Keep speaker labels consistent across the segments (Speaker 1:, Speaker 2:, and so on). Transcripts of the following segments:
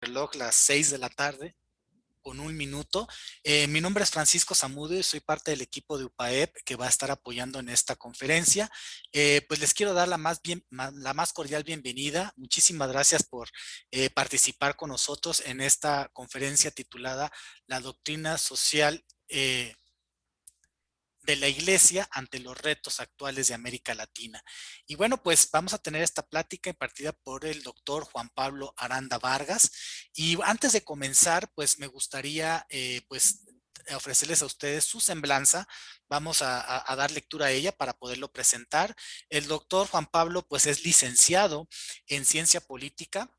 Speaker 1: reloj las 6 de la tarde con 1 minuto. Mi nombre es Francisco Zamudio y soy parte del equipo de UPAEP que va a estar apoyando en esta conferencia. Pues les quiero dar la más cordial bienvenida. Muchísimas gracias por participar con nosotros en esta conferencia titulada La doctrina social de la Iglesia ante los retos actuales de América Latina. Y bueno, pues vamos a tener esta plática impartida por el doctor Juan Pablo Aranda Vargas. Y antes de comenzar, pues me gustaría ofrecerles a ustedes su semblanza. Vamos a dar lectura a ella para poderlo presentar. El doctor Juan Pablo pues es licenciado en ciencia política.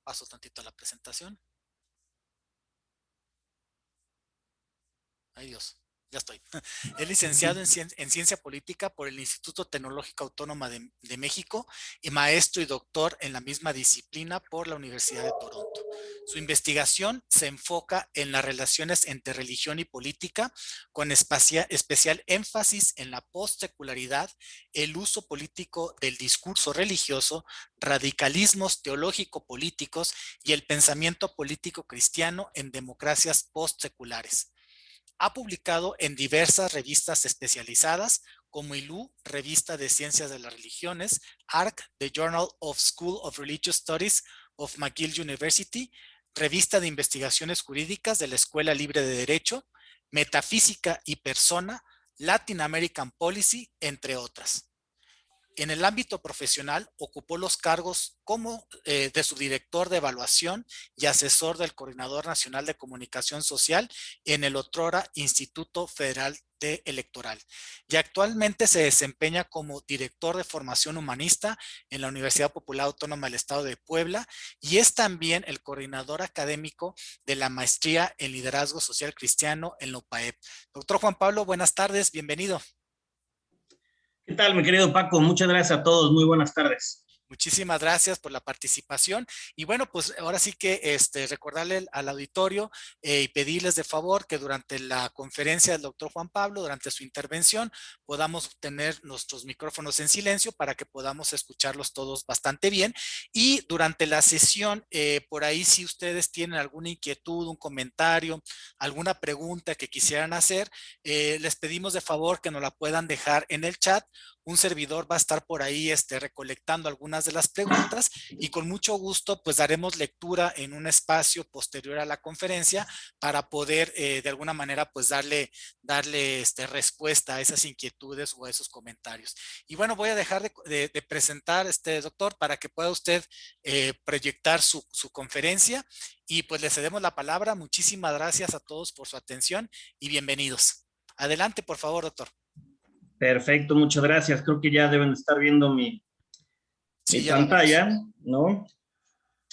Speaker 1: Paso tantito a la presentación. Ay Dios. Ya estoy. Es licenciado en Ciencia Política por el Instituto Tecnológico Autónomo de México y maestro y doctor en la misma disciplina por la Universidad de Toronto. Su investigación se enfoca en las relaciones entre religión y política, con especial énfasis en la postsecularidad, el uso político del discurso religioso, radicalismos teológico-políticos y el pensamiento político cristiano en democracias postseculares. Ha publicado en diversas revistas especializadas como ILU, Revista de Ciencias de las Religiones, ARC, The Journal of School of Religious Studies of McGill University, Revista de Investigaciones Jurídicas de la Escuela Libre de Derecho, Metafísica y Persona, Latin American Policy, entre otras. En el ámbito profesional, ocupó los cargos como de subdirector de evaluación y asesor del Coordinador Nacional de Comunicación Social en el otrora Instituto Federal Electoral. Y actualmente se desempeña como director de formación humanista en la Universidad Popular Autónoma del Estado de Puebla y es también el coordinador académico de la maestría en liderazgo social cristiano en la UPAEP. Doctor Juan Pablo, buenas tardes, bienvenido.
Speaker 2: ¿Qué tal, mi querido Paco? Muchas gracias a todos. Muy buenas tardes.
Speaker 1: Muchísimas gracias por la participación. Y bueno, pues ahora sí que recordarle al auditorio y pedirles de favor que durante la conferencia del doctor Juan Pablo, durante su intervención, podamos tener nuestros micrófonos en silencio para que podamos escucharlos todos bastante bien. Y durante la sesión, por ahí si ustedes tienen alguna inquietud, un comentario, alguna pregunta que quisieran hacer, les pedimos de favor que nos la puedan dejar en el chat. Un servidor va a estar por ahí recolectando algunas de las preguntas y con mucho gusto pues daremos lectura en un espacio posterior a la conferencia para poder de alguna manera pues darle respuesta a esas inquietudes o a esos comentarios. Y bueno, voy a dejar de presentar doctor para que pueda usted proyectar su conferencia y pues le cedemos la palabra. Muchísimas gracias a todos por su atención y bienvenidos. Adelante, por favor, doctor.
Speaker 2: Perfecto, muchas gracias. Creo que ya deben estar viendo mi pantalla, ¿no?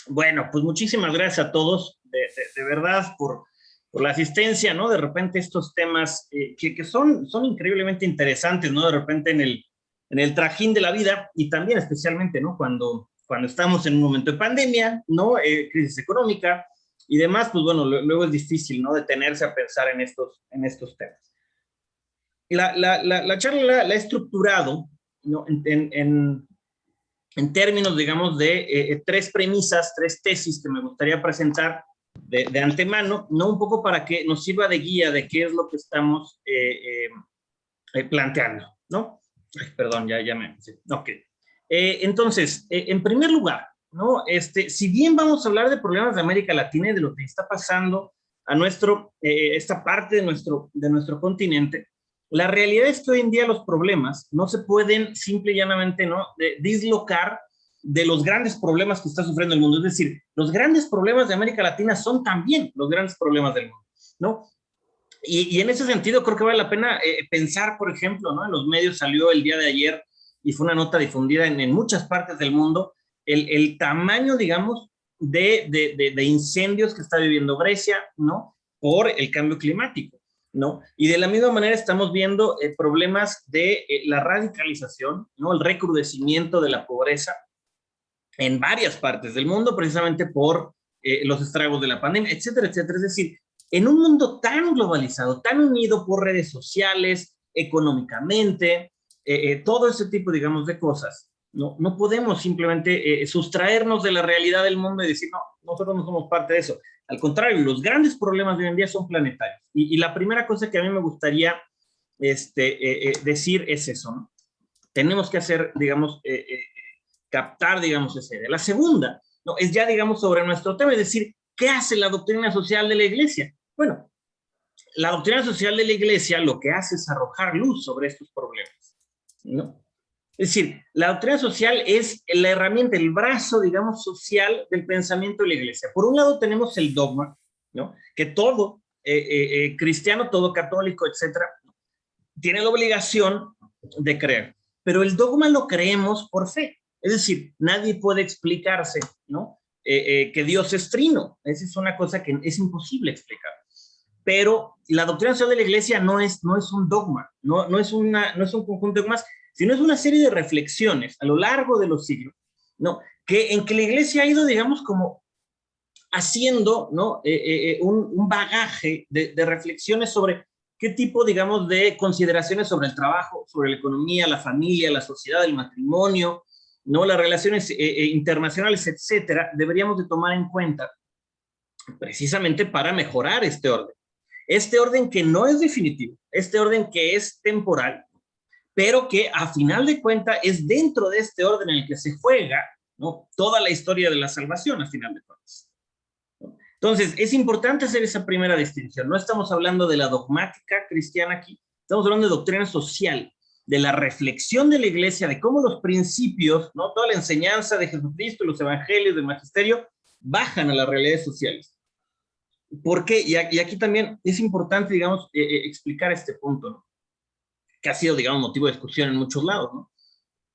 Speaker 2: Bueno, pues muchísimas gracias a todos, de verdad, por la asistencia, ¿no? De repente estos temas que son increíblemente interesantes, ¿no? De repente en el trajín de la vida y también especialmente, ¿no? Cuando estamos en un momento de pandemia, ¿no? Crisis económica y demás, pues bueno, luego es difícil, ¿no? Detenerse a pensar en estos temas. La charla la he estructurado, ¿no? en términos, digamos, de tres premisas, tres tesis que me gustaría presentar de antemano, ¿no? Un poco para que nos sirva de guía de qué es lo que estamos planteando, ¿no? Ay, perdón, ya me... Sí, ok. Entonces, en primer lugar, ¿no? Si bien vamos a hablar de problemas de América Latina y de lo que está pasando a esta parte de nuestro continente, la realidad es que hoy en día los problemas no se pueden simple y llanamente, ¿no? dislocar de los grandes problemas que está sufriendo el mundo. Es decir, los grandes problemas de América Latina son también los grandes problemas del mundo, ¿no? Y en ese sentido creo que vale la pena pensar, por ejemplo, ¿no? En los medios salió el día de ayer y fue una nota difundida en muchas partes del mundo, el tamaño, digamos, de incendios que está viviendo Grecia, ¿no? Por el cambio climático, ¿no? Y de la misma manera estamos viendo problemas de la radicalización, ¿no? El recrudecimiento de la pobreza en varias partes del mundo, precisamente por los estragos de la pandemia, etcétera, etcétera. Es decir, en un mundo tan globalizado, tan unido por redes sociales, económicamente, todo ese tipo, digamos, de cosas, No podemos simplemente sustraernos de la realidad del mundo y decir, no, nosotros no somos parte de eso. Al contrario, los grandes problemas de hoy en día son planetarios. Y la primera cosa que a mí me gustaría decir es eso, ¿no? Tenemos que hacer, digamos, captar, digamos, esa idea. La segunda, ¿no? Es ya, digamos, sobre nuestro tema, es decir, ¿qué hace la doctrina social de la Iglesia? Bueno, la doctrina social de la Iglesia lo que hace es arrojar luz sobre estos problemas, ¿no? Es decir, la doctrina social es la herramienta, el brazo, digamos, social del pensamiento de la Iglesia. Por un lado tenemos el dogma, ¿no? Que todo cristiano, todo católico, etcétera, tiene la obligación de creer. Pero el dogma lo creemos por fe. Es decir, nadie puede explicarse, ¿no? Que Dios es trino. Esa es una cosa que es imposible explicar. Pero la doctrina social de la Iglesia no es un dogma, no es un conjunto de dogmas, sino es una serie de reflexiones a lo largo de los siglos, ¿no? En que la Iglesia ha ido, digamos, como haciendo, ¿no? Un bagaje de reflexiones sobre qué tipo, digamos, de consideraciones sobre el trabajo, sobre la economía, la familia, la sociedad, el matrimonio, ¿no? Las relaciones internacionales, etcétera, deberíamos de tomar en cuenta precisamente para mejorar este orden. Este orden que no es definitivo, este orden que es temporal, pero que a final de cuentas es dentro de este orden en el que se juega, ¿no? Toda la historia de la salvación, a final de cuentas. Entonces, es importante hacer esa primera distinción. No estamos hablando de la dogmática cristiana aquí, estamos hablando de doctrina social, de la reflexión de la Iglesia, de cómo los principios, ¿no? Toda la enseñanza de Jesucristo, los evangelios, del magisterio, bajan a las realidades sociales. ¿Por qué? Y aquí también es importante, digamos, explicar este punto, ¿no? Que ha sido, digamos, motivo de discusión en muchos lados, ¿no?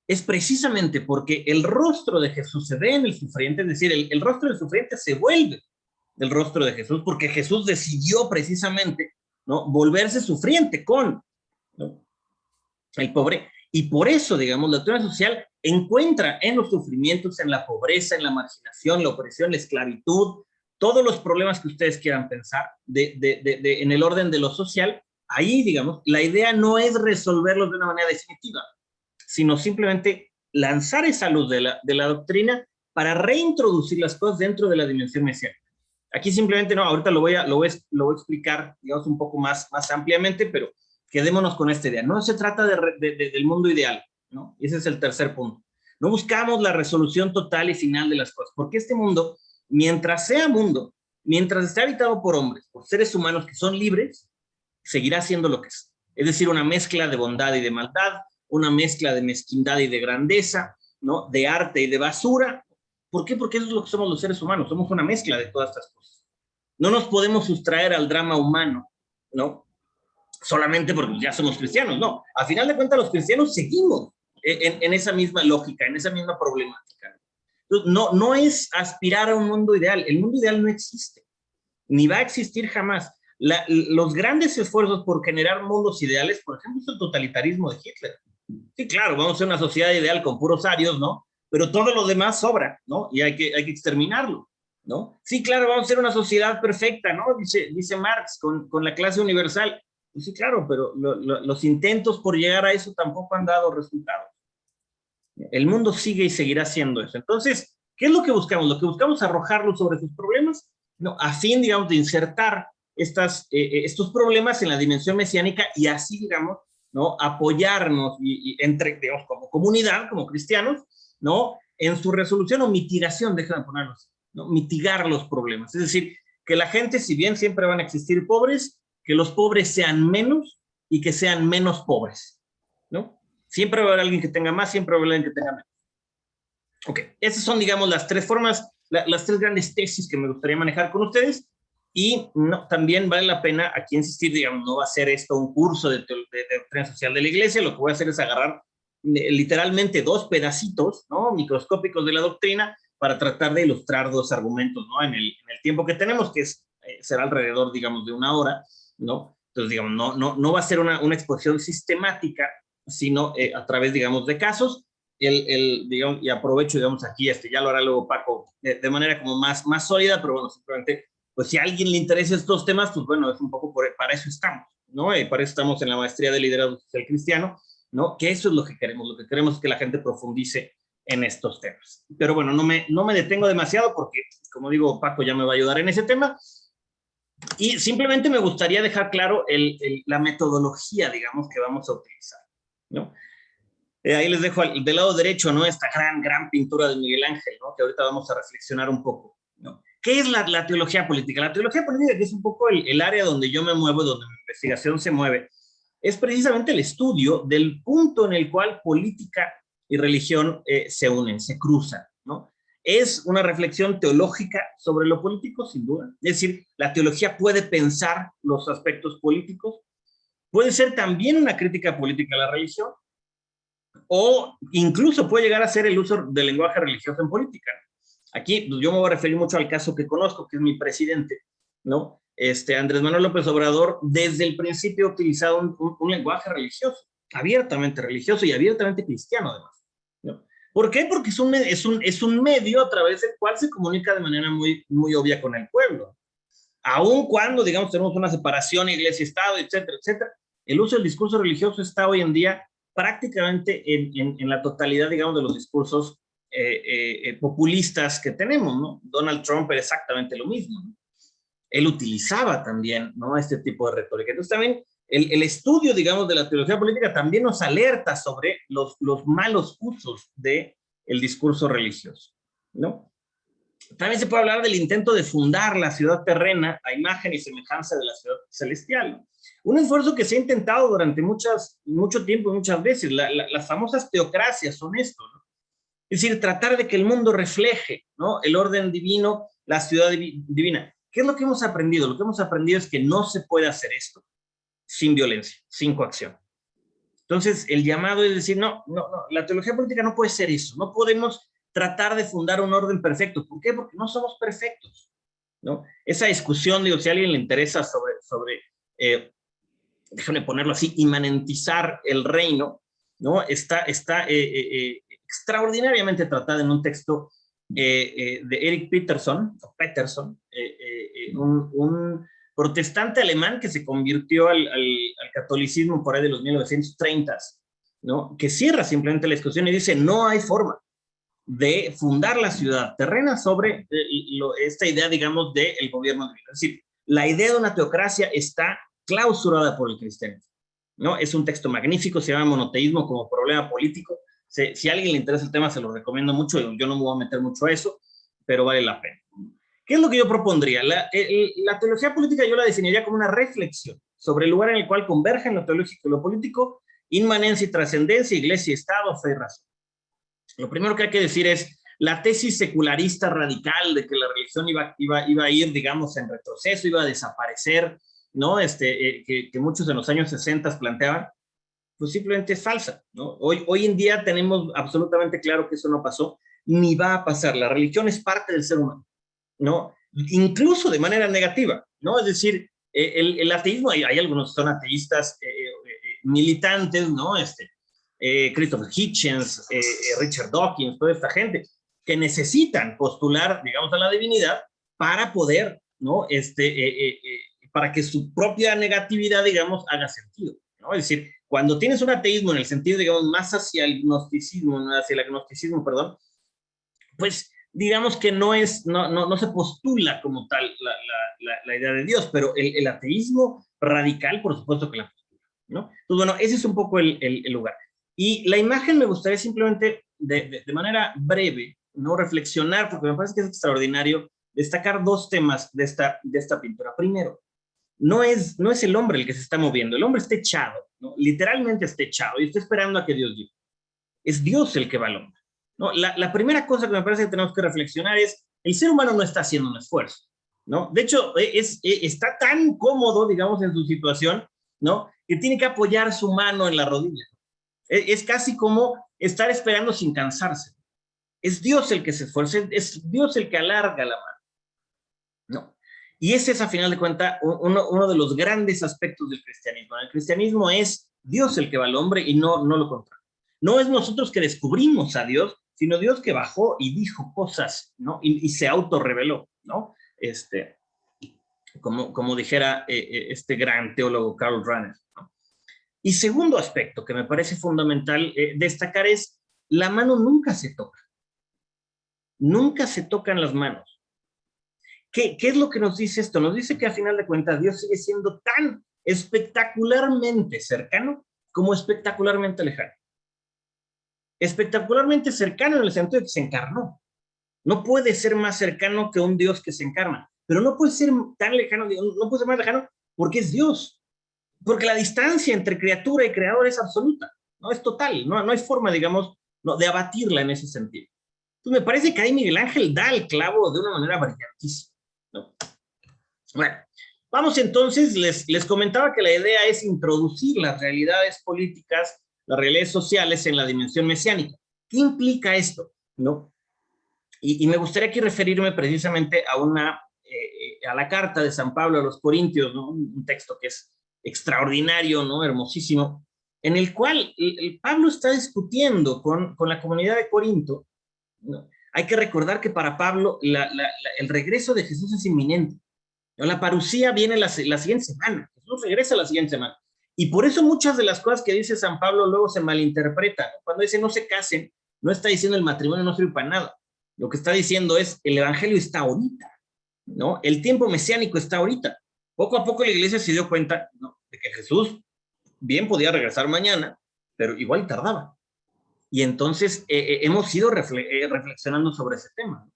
Speaker 2: Es precisamente porque el rostro de Jesús se ve en el sufriente, es decir, el rostro del sufriente se vuelve el rostro de Jesús, porque Jesús decidió precisamente, ¿no? Volverse sufriente con, ¿no? El pobre. Y por eso, digamos, la doctrina social encuentra en los sufrimientos, en la pobreza, en la marginación, la opresión, la esclavitud, todos los problemas que ustedes quieran pensar en el orden de lo social. Ahí, digamos, la idea no es resolverlos de una manera definitiva, sino simplemente lanzar esa luz de la doctrina para reintroducir las cosas dentro de la dimensión mesiánica. Aquí simplemente, no, ahorita lo voy a explicar, digamos, un poco más ampliamente, pero quedémonos con esta idea. No se trata del mundo ideal, ¿no? Ese es el tercer punto. No buscamos la resolución total y final de las cosas, porque este mundo, mientras sea mundo, mientras esté habitado por hombres, por seres humanos que son libres, seguirá siendo lo que es. Es decir, una mezcla de bondad y de maldad, una mezcla de mezquindad y de grandeza, ¿no? De arte y de basura. ¿Por qué? Porque eso es lo que somos los seres humanos, somos una mezcla de todas estas cosas. No nos podemos sustraer al drama humano, ¿no? Solamente porque ya somos cristianos, no. A final de cuentas, los cristianos seguimos en esa misma lógica, en esa misma problemática. Entonces, no es aspirar a un mundo ideal. El mundo ideal no existe, ni va a existir jamás. Los grandes esfuerzos por generar mundos ideales, por ejemplo, es el totalitarismo de Hitler. Sí, claro, vamos a ser una sociedad ideal con puros arios, ¿no? Pero todo lo demás sobra, ¿no? Y hay que exterminarlo, ¿no? Sí, claro, vamos a ser una sociedad perfecta, ¿no? Dice Marx, con la clase universal. Pues sí, claro, pero los intentos por llegar a eso tampoco han dado resultados. El mundo sigue y seguirá siendo eso. Entonces, ¿qué es lo que buscamos? Lo que buscamos es arrojarlo sobre sus problemas, ¿no? A fin, digamos, de insertar estos problemas en la dimensión mesiánica y así, digamos, ¿no? Apoyarnos entre, digamos, como comunidad, como cristianos, ¿no? En su resolución o mitigación, déjame ponerlos, ¿no? Mitigar los problemas. Es decir, que la gente, si bien siempre van a existir pobres, que los pobres sean menos y que sean menos pobres, ¿no? Siempre va a haber alguien que tenga más, siempre va a haber alguien que tenga menos. Ok, esas son, digamos, las tres formas, las tres grandes tesis que me gustaría manejar con ustedes. Y no, también vale la pena aquí insistir, digamos, no va a ser esto un curso de doctrina social de la Iglesia, lo que voy a hacer es agarrar literalmente dos pedacitos, ¿no? Microscópicos de la doctrina para tratar de ilustrar dos argumentos, ¿no? En el tiempo que tenemos, que será alrededor, digamos, de una hora, ¿no? Entonces, digamos, no va a ser una exposición sistemática, sino a través, digamos, de casos. Digamos, y aprovecho, digamos, aquí, ya lo hará luego Paco, de manera como más sólida, pero bueno, simplemente, pues si a alguien le interesa estos temas, pues bueno, es un poco para eso estamos, ¿no? Y para eso estamos en la maestría de liderazgo social cristiano, ¿no? Que eso es lo que queremos es que la gente profundice en estos temas. Pero bueno, no me detengo demasiado porque, como digo, Paco ya me va a ayudar en ese tema. Y simplemente me gustaría dejar claro la metodología, digamos, que vamos a utilizar, ¿no? Ahí les dejo del lado derecho, ¿no? Esta gran pintura de Miguel Ángel, ¿no? Que ahorita vamos a reflexionar un poco, ¿no? ¿Qué es la teología política? La teología política, que es un poco el área donde yo me muevo, donde mi investigación se mueve, es precisamente el estudio del punto en el cual política y religión se unen, se cruzan, ¿no? Es una reflexión teológica sobre lo político, sin duda. Es decir, la teología puede pensar los aspectos políticos, puede ser también una crítica política a la religión, o incluso puede llegar a ser el uso del lenguaje religioso en política. Aquí pues, yo me voy a referir mucho al caso que conozco, que es mi presidente, ¿no? Andrés Manuel López Obrador, desde el principio ha utilizado un lenguaje religioso, abiertamente religioso y abiertamente cristiano, además, ¿no? ¿Por qué? Porque es un medio a través del cual se comunica de manera muy obvia con el pueblo. Aun cuando, digamos, tenemos una separación iglesia-estado, etcétera, etcétera, el uso del discurso religioso está hoy en día prácticamente en la totalidad, digamos, de los discursos populistas que tenemos, ¿no? Donald Trump era exactamente lo mismo, ¿no? Él utilizaba también, ¿no? Este tipo de retórica. Entonces también el estudio, digamos, de la teología política también nos alerta sobre los malos usos del discurso religioso, ¿no? También se puede hablar del intento de fundar la ciudad terrena a imagen y semejanza de la ciudad celestial. Un esfuerzo que se ha intentado durante mucho tiempo y muchas veces. Las famosas teocracias son esto, ¿no? Es decir, tratar de que el mundo refleje, ¿no? El orden divino, la ciudad divina. ¿Qué es lo que hemos aprendido? Lo que hemos aprendido es que no se puede hacer esto sin violencia, sin coacción. Entonces, el llamado es decir, no, la teología política no puede ser eso. No podemos tratar de fundar un orden perfecto. ¿Por qué? Porque no somos perfectos, ¿no? Esa discusión, digo, si a alguien le interesa sobre déjame ponerlo así, inmanentizar el reino, ¿no? Está extraordinariamente tratada en un texto de Eric Peterson, un protestante alemán que se convirtió al catolicismo por ahí de los 1930, ¿no? Que cierra simplemente la discusión y dice, no hay forma de fundar la ciudad terrena sobre esta idea, digamos, del gobierno divino. Es decir, la idea de una teocracia está clausurada por el cristianismo, ¿no? Es un texto magnífico, se llama Monoteísmo como problema político. Si a alguien le interesa el tema, se lo recomiendo mucho. Yo no me voy a meter mucho a eso, pero vale la pena. ¿Qué es lo que yo propondría? La teología política yo la definiría como una reflexión sobre el lugar en el cual convergen lo teológico y lo político, inmanencia y trascendencia, iglesia y Estado, fe y razón. Lo primero que hay que decir es la tesis secularista radical de que la religión iba a ir, digamos, en retroceso, iba a desaparecer, ¿no? Que muchos en los años 60 planteaban, pues simplemente es falsa, ¿no? Hoy en día tenemos absolutamente claro que eso no pasó, ni va a pasar. La religión es parte del ser humano, ¿no? Incluso de manera negativa, ¿no? Es decir, el ateísmo, hay algunos que son ateístas militantes, ¿no? Christopher Hitchens, Richard Dawkins, toda esta gente, que necesitan postular, digamos, a la divinidad para poder, ¿no? Para que su propia negatividad, digamos, haga sentido, ¿no? Es decir, cuando tienes un ateísmo en el sentido, digamos, más hacia el agnosticismo, perdón, pues digamos que no se postula como tal la idea de Dios, pero el ateísmo radical, por supuesto que la postula, ¿no? Entonces, bueno, ese es un poco el lugar. Y la imagen me gustaría simplemente, de manera breve, no reflexionar, porque me parece que es extraordinario destacar dos temas de esta pintura. Primero, no es el hombre el que se está moviendo, el hombre está echado, ¿no? Literalmente está echado y está esperando a que Dios llegue. Es Dios el que va al hombre, ¿no? La primera cosa que me parece que tenemos que reflexionar es, el ser humano no está haciendo un esfuerzo, ¿no? De hecho, está tan cómodo, digamos, en su situación, ¿no? Que tiene que apoyar su mano en la rodilla. Es casi como estar esperando sin cansarse. Es Dios el que se esfuerza, es Dios el que alarga la mano, ¿no? Y ese es, a final de cuentas, uno de los grandes aspectos del cristianismo. El cristianismo es Dios el que va al hombre y no lo contrario. No es nosotros que descubrimos a Dios, sino Dios que bajó y dijo cosas, ¿no? Y se autorreveló, ¿no? Como dijera este gran teólogo Karl Rahner, ¿no? Y segundo aspecto que me parece fundamental destacar es la mano nunca se toca. Nunca se tocan las manos. ¿Qué es lo que nos dice esto? Nos dice que a final de cuentas Dios sigue siendo tan espectacularmente cercano como espectacularmente lejano. Espectacularmente cercano en el sentido de que se encarnó. No puede ser más cercano que un Dios que se encarna, pero no puede ser tan lejano, no puede ser más lejano porque es Dios. Porque la distancia entre criatura y creador es absoluta, no es total, no hay forma, digamos, no, de abatirla en ese sentido. Entonces me parece que ahí Miguel Ángel da el clavo de una manera brillantísima, ¿no? Bueno, vamos entonces, les comentaba que la idea es introducir las realidades políticas, las realidades sociales en la dimensión mesiánica. ¿Qué implica esto? ¿No? Y me gustaría aquí referirme precisamente a la carta de San Pablo a los Corintios, ¿no? Un texto que es extraordinario, ¿no? Hermosísimo, en el cual el Pablo está discutiendo con la comunidad de Corinto, ¿no? Hay que recordar que para Pablo el regreso de Jesús es inminente, ¿no? La parucía viene la siguiente semana, Jesús regresa la siguiente semana, y por eso muchas de las cosas que dice San Pablo luego se malinterpretan, ¿no? Cuando dice no se casen, no está diciendo el matrimonio no sirve para nada, lo que está diciendo es el evangelio está ahorita, ¿no? El tiempo mesiánico está ahorita. Poco a poco la iglesia se dio cuenta, ¿no?, de que Jesús bien podía regresar mañana, pero igual tardaba. Y entonces hemos ido reflexionando sobre ese tema.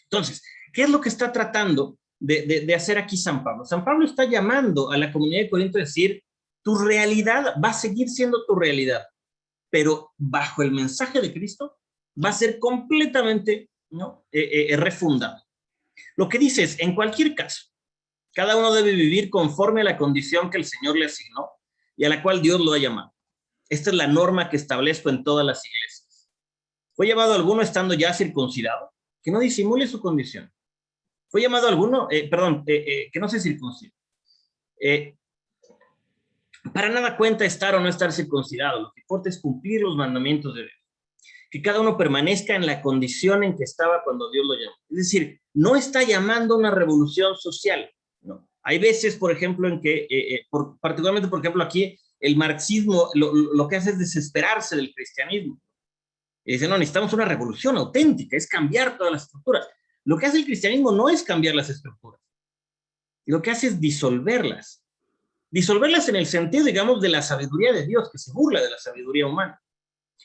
Speaker 2: Entonces, ¿qué es lo que está tratando de hacer aquí San Pablo? San Pablo está llamando a la comunidad de Corinto a decir, tu realidad va a seguir siendo tu realidad, pero bajo el mensaje de Cristo va a ser completamente, ¿no?, refundado. Lo que dice es, en cualquier caso, cada uno debe vivir conforme a la condición que el Señor le asignó y a la cual Dios lo ha llamado. Esta es la norma que establezco en todas las iglesias. Fue llamado alguno estando ya circuncidado, que no disimule su condición. Fue llamado alguno, que no se circuncide. Para nada cuenta estar o no estar circuncidado, lo que importa es cumplir los mandamientos de Dios. Que cada uno permanezca en la condición en que estaba cuando Dios lo llamó. Es decir, no está llamando a una revolución social, ¿no? Hay veces, por ejemplo, en que, particularmente, por ejemplo, aquí, el marxismo lo que hace es desesperarse del cristianismo. Y dice, no, necesitamos una revolución auténtica, es cambiar todas las estructuras. Lo que hace el cristianismo no es cambiar las estructuras, lo que hace es disolverlas. Disolverlas en el sentido, digamos, de la sabiduría de Dios, que se burla de la sabiduría humana.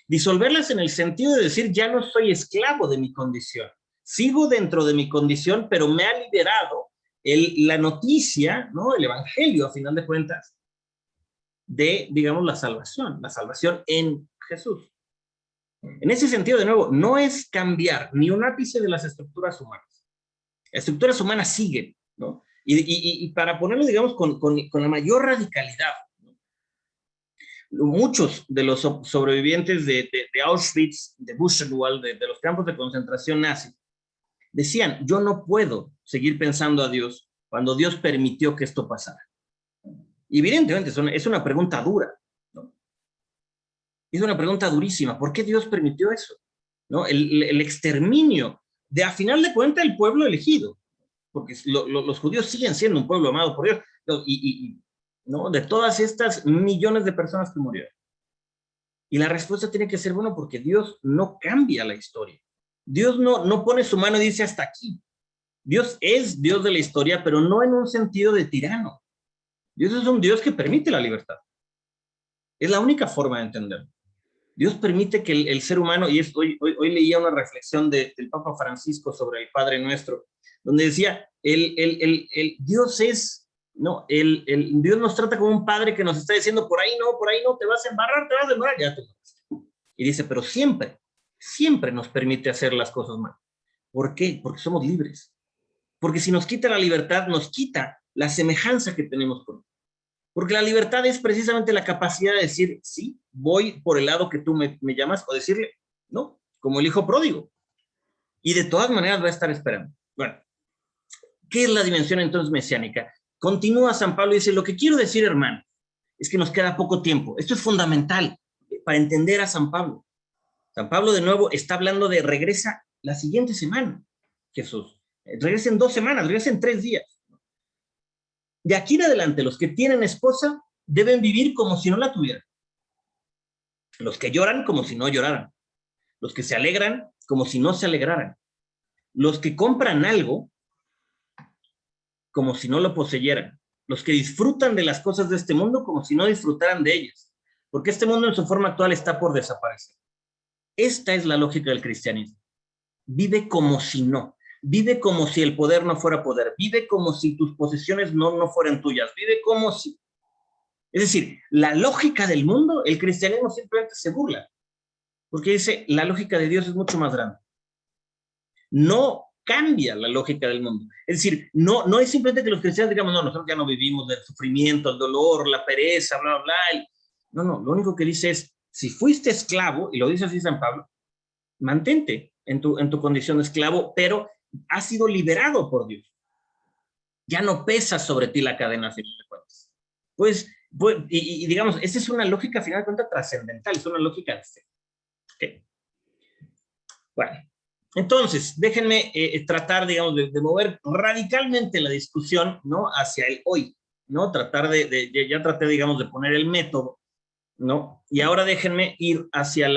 Speaker 2: Disolverlas en el sentido de decir, ya no soy esclavo de mi condición. Sigo dentro de mi condición, pero me ha liberado la noticia, ¿no?, el evangelio, a final de cuentas, de, digamos, la salvación en Jesús. En ese sentido, de nuevo, no es cambiar ni un ápice de las estructuras humanas. Las estructuras humanas siguen, ¿no? Y para ponerlo, digamos, con la mayor radicalidad, ¿no?, muchos de los sobrevivientes de Auschwitz, de Buchenwald, de los campos de concentración nazi, decían, yo no puedo seguir pensando a Dios cuando Dios permitió que esto pasara. Y evidentemente es una pregunta dura, ¿no? Es una pregunta durísima. ¿Por qué Dios permitió eso? ¿No? El exterminio de, a final de cuentas, el pueblo elegido. Porque los judíos siguen siendo un pueblo amado por Dios. ¿No?, de todas estas millones de personas que murieron. Y la respuesta tiene que ser, bueno, porque Dios no cambia la historia. Dios no pone su mano y dice hasta aquí. Dios es Dios de la historia, pero no en un sentido de tirano. Dios es un Dios que permite la libertad. Es la única forma de entenderlo. Dios permite que el ser humano, y hoy leía una reflexión del Papa Francisco sobre el Padre Nuestro, donde decía, Dios es, ¿no?, Dios nos trata como un padre que nos está diciendo, por ahí no, te vas a embarrar, ya te embarraste. Y dice, pero siempre nos permite hacer las cosas mal. ¿Por qué? Porque somos libres. Porque si nos quita la libertad, nos quita la semejanza que tenemos con Él. Porque la libertad es precisamente la capacidad de decir, sí, voy por el lado que tú me llamas, o decirle, no, como el hijo pródigo. Y de todas maneras va a estar esperando. Bueno, ¿qué es la dimensión entonces mesiánica? Continúa San Pablo y dice, lo que quiero decir, hermano, es que nos queda poco tiempo. Esto es fundamental para entender a San Pablo. San Pablo, de nuevo, está hablando de regresa la siguiente semana, Jesús. Regresa en 2 semanas, regresa en 3 días. De aquí en adelante, los que tienen esposa deben vivir como si no la tuvieran. Los que lloran como si no lloraran. Los que se alegran como si no se alegraran. Los que compran algo como si no lo poseyeran. Los que disfrutan de las cosas de este mundo como si no disfrutaran de ellas. Porque este mundo en su forma actual está por desaparecer. Esta es la lógica del cristianismo. Vive como si no. Vive como si el poder no fuera poder. Vive como si tus posesiones no fueran tuyas. Vive como si... Es decir, la lógica del mundo, el cristianismo simplemente se burla. Porque dice, la lógica de Dios es mucho más grande. No cambia la lógica del mundo. Es decir, no es simplemente que los cristianos digamos, no, nosotros ya no vivimos del sufrimiento, el dolor, la pereza, bla, bla, bla. No, lo único que dice es, si fuiste esclavo, y lo dice así San Pablo, mantente en tu condición de esclavo, pero has sido liberado por Dios. Ya no pesa sobre ti la cadena, a final de cuentas. Pues, y digamos, esa es una lógica, a final de cuentas, trascendental, es una lógica de fe. Okay. Bueno, entonces, déjenme tratar, digamos, de mover radicalmente la discusión, ¿no? Hacia el hoy, ¿no? Tratar ya traté, digamos, de poner el método, ¿no? Y ahora déjenme ir hacia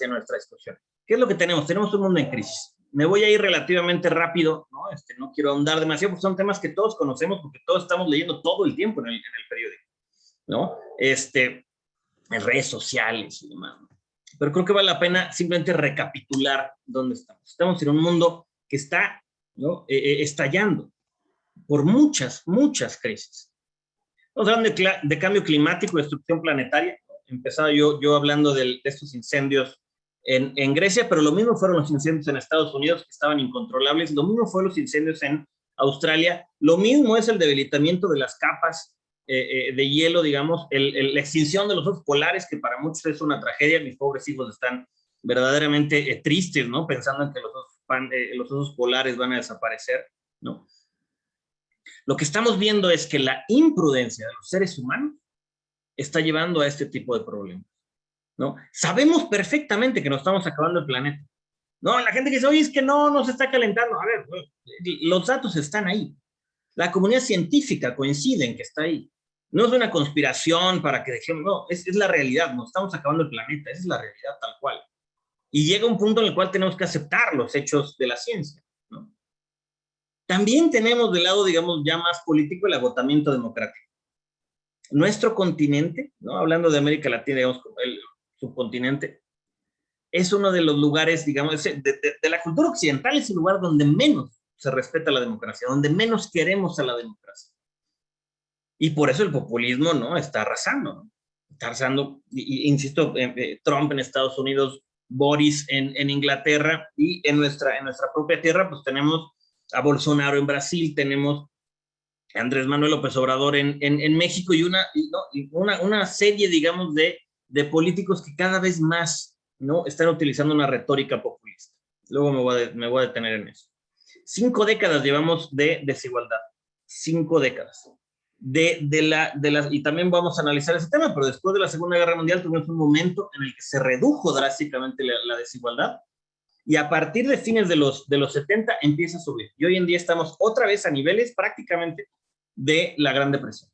Speaker 2: nuestra discusión. ¿Qué es lo que tenemos? Tenemos un mundo en crisis. Me voy a ir relativamente rápido, ¿no? No quiero ahondar demasiado, porque son temas que todos conocemos, porque todos estamos leyendo todo el tiempo en el periódico, ¿no? En redes sociales y demás, ¿no? Pero creo que vale la pena simplemente recapitular dónde estamos. Estamos en un mundo que está, ¿no? Estallando por muchas crisis. Estamos hablando de cambio climático, destrucción planetaria. Empezaba yo hablando de estos incendios en Grecia, pero lo mismo fueron los incendios en Estados Unidos, que estaban incontrolables. Lo mismo fueron los incendios en Australia. Lo mismo es el debilitamiento de las capas de hielo, digamos, la extinción de los osos polares, que para muchos es una tragedia. Mis pobres hijos están verdaderamente tristes, ¿no? Pensando en que los osos polares van a desaparecer, ¿no? Lo que estamos viendo es que la imprudencia de los seres humanos está llevando a este tipo de problemas, ¿no? Sabemos perfectamente que nos estamos acabando el planeta. No, la gente que dice, oye, es que no se está calentando. A ver, los datos están ahí. La comunidad científica coincide en que está ahí. No es una conspiración para que dejemos, no, es la realidad, nos estamos acabando el planeta, esa es la realidad tal cual. Y llega un punto en el cual tenemos que aceptar los hechos de la ciencia, ¿no? También tenemos del lado, digamos, ya más político, el agotamiento democrático. Nuestro continente, ¿no? Hablando de América Latina, digamos, el subcontinente, es uno de los lugares, digamos, de la cultura occidental es el lugar donde menos se respeta la democracia, donde menos queremos a la democracia. Y por eso el populismo, ¿no? Está arrasando, ¿no? Está arrasando, insisto, Trump en Estados Unidos, Boris en Inglaterra, y en nuestra propia tierra, pues tenemos a Bolsonaro en Brasil, tenemos a Andrés Manuel López Obrador en México, y una serie, digamos, de políticos que cada vez más, ¿no? Están utilizando una retórica populista. Luego me voy a detener en eso. 5 décadas llevamos de desigualdad. 5 décadas. Y también vamos a analizar ese tema, pero después de la Segunda Guerra Mundial tuvimos un momento en el que se redujo drásticamente la desigualdad, y a partir de fines de los 70 empieza a subir. Y hoy en día estamos otra vez a niveles prácticamente de la Gran Depresión.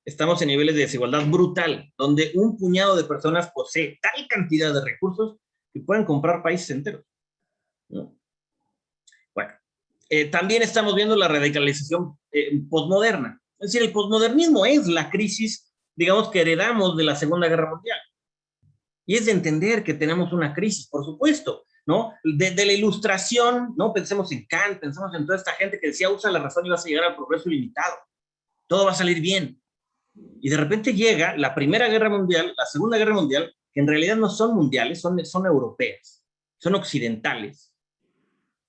Speaker 2: Estamos en niveles de desigualdad brutal, donde un puñado de personas posee tal cantidad de recursos que pueden comprar países enteros, ¿no? Bueno, también estamos viendo la radicalización posmoderna. Es decir, el posmodernismo es la crisis, digamos, que heredamos de la Segunda Guerra Mundial. Y es de entender que tenemos una crisis, por supuesto, ¿no? De la Ilustración, ¿no? Pensemos en Kant, pensemos en toda esta gente que decía, usa la razón y vas a llegar al progreso ilimitado. Todo va a salir bien. Y de repente llega la Primera Guerra Mundial, la Segunda Guerra Mundial, que en realidad no son mundiales, son europeas, son occidentales.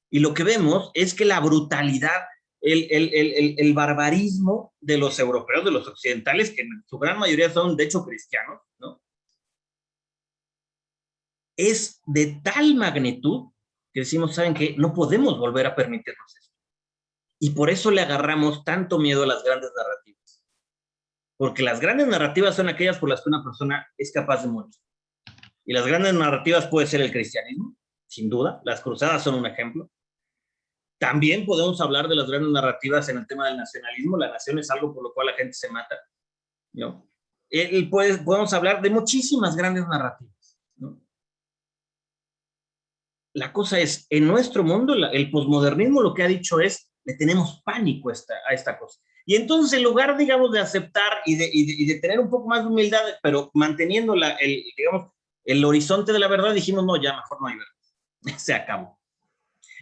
Speaker 2: Y lo que vemos es que la brutalidad, el barbarismo de los europeos, de los occidentales, que en su gran mayoría son de hecho cristianos, ¿no? Es de tal magnitud que decimos, ¿saben qué? No podemos volver a permitirnos eso. Y por eso le agarramos tanto miedo a las grandes narrativas. Porque las grandes narrativas son aquellas por las que una persona es capaz de morir. Y las grandes narrativas puede ser el cristianismo, sin duda. Las cruzadas son un ejemplo. También podemos hablar de las grandes narrativas en el tema del nacionalismo. La nación es algo por lo cual la gente se mata, ¿no? Podemos hablar de muchísimas grandes narrativas, ¿no? La cosa es, en nuestro mundo, el posmodernismo lo que ha dicho es, le tenemos pánico a esta cosa. Y entonces, en lugar, digamos, de aceptar y de tener un poco más de humildad, pero manteniendo digamos, el horizonte de la verdad, dijimos, no, ya mejor no hay verdad. Se acabó.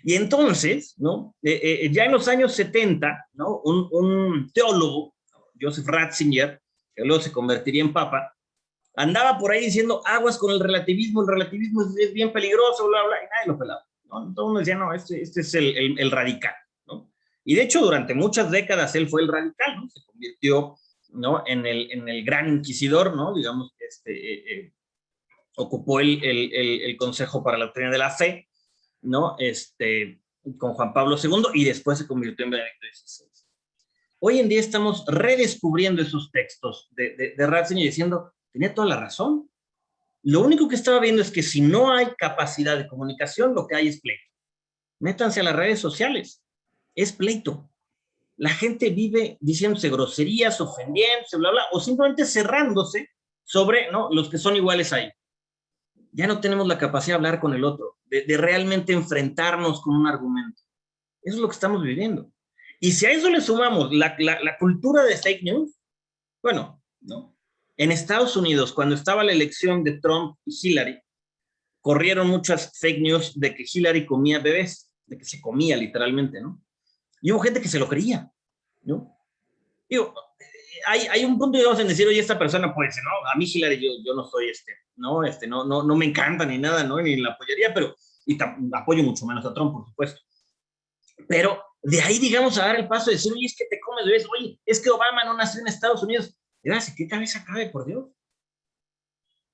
Speaker 2: Y entonces, ¿no? Ya en los años 70, ¿no? Un teólogo, Joseph Ratzinger, que luego se convertiría en papa, andaba por ahí diciendo aguas con el relativismo es bien peligroso, bla, bla, y nadie lo pelaba, ¿no? Todo el mundo decía, no, este es el radical, ¿no? Y de hecho, durante muchas décadas él fue el radical, ¿no? Se convirtió, ¿no? en el gran inquisidor, ¿no? Digamos, ocupó el Consejo para la Doctrina de la Fe, ¿no? Con Juan Pablo II, y después se convirtió en Benedicto XVI. Hoy en día estamos redescubriendo esos textos de Ratzinger diciendo, tenía toda la razón. Lo único que estaba viendo es que si no hay capacidad de comunicación, lo que hay es pleito. Métanse a las redes sociales. Es pleito. La gente vive diciéndose groserías, ofendiéndose, bla, bla, o simplemente cerrándose sobre, ¿no?, los que son iguales ahí. Ya no tenemos la capacidad de hablar con el otro, de realmente enfrentarnos con un argumento. Eso es lo que estamos viviendo. Y si a eso le sumamos la cultura de fake news, bueno, ¿no? En Estados Unidos, cuando estaba la elección de Trump y Hillary, corrieron muchas fake news de que Hillary comía bebés, de que se comía literalmente, ¿no? Y hubo gente que se lo creía, ¿no? Digo, hay un punto, digamos, en decir, oye, esta persona puede ser, ¿no? A mí Hillary, yo no soy no me encanta ni nada, ¿no? Ni la apoyaría, pero, y apoyo mucho menos a Trump, por supuesto. Pero de ahí, digamos, a dar el paso de decir, oye, es que te comes bebés, oye, es que Obama no nació en Estados Unidos. ¿Qué cabeza cabe, por Dios?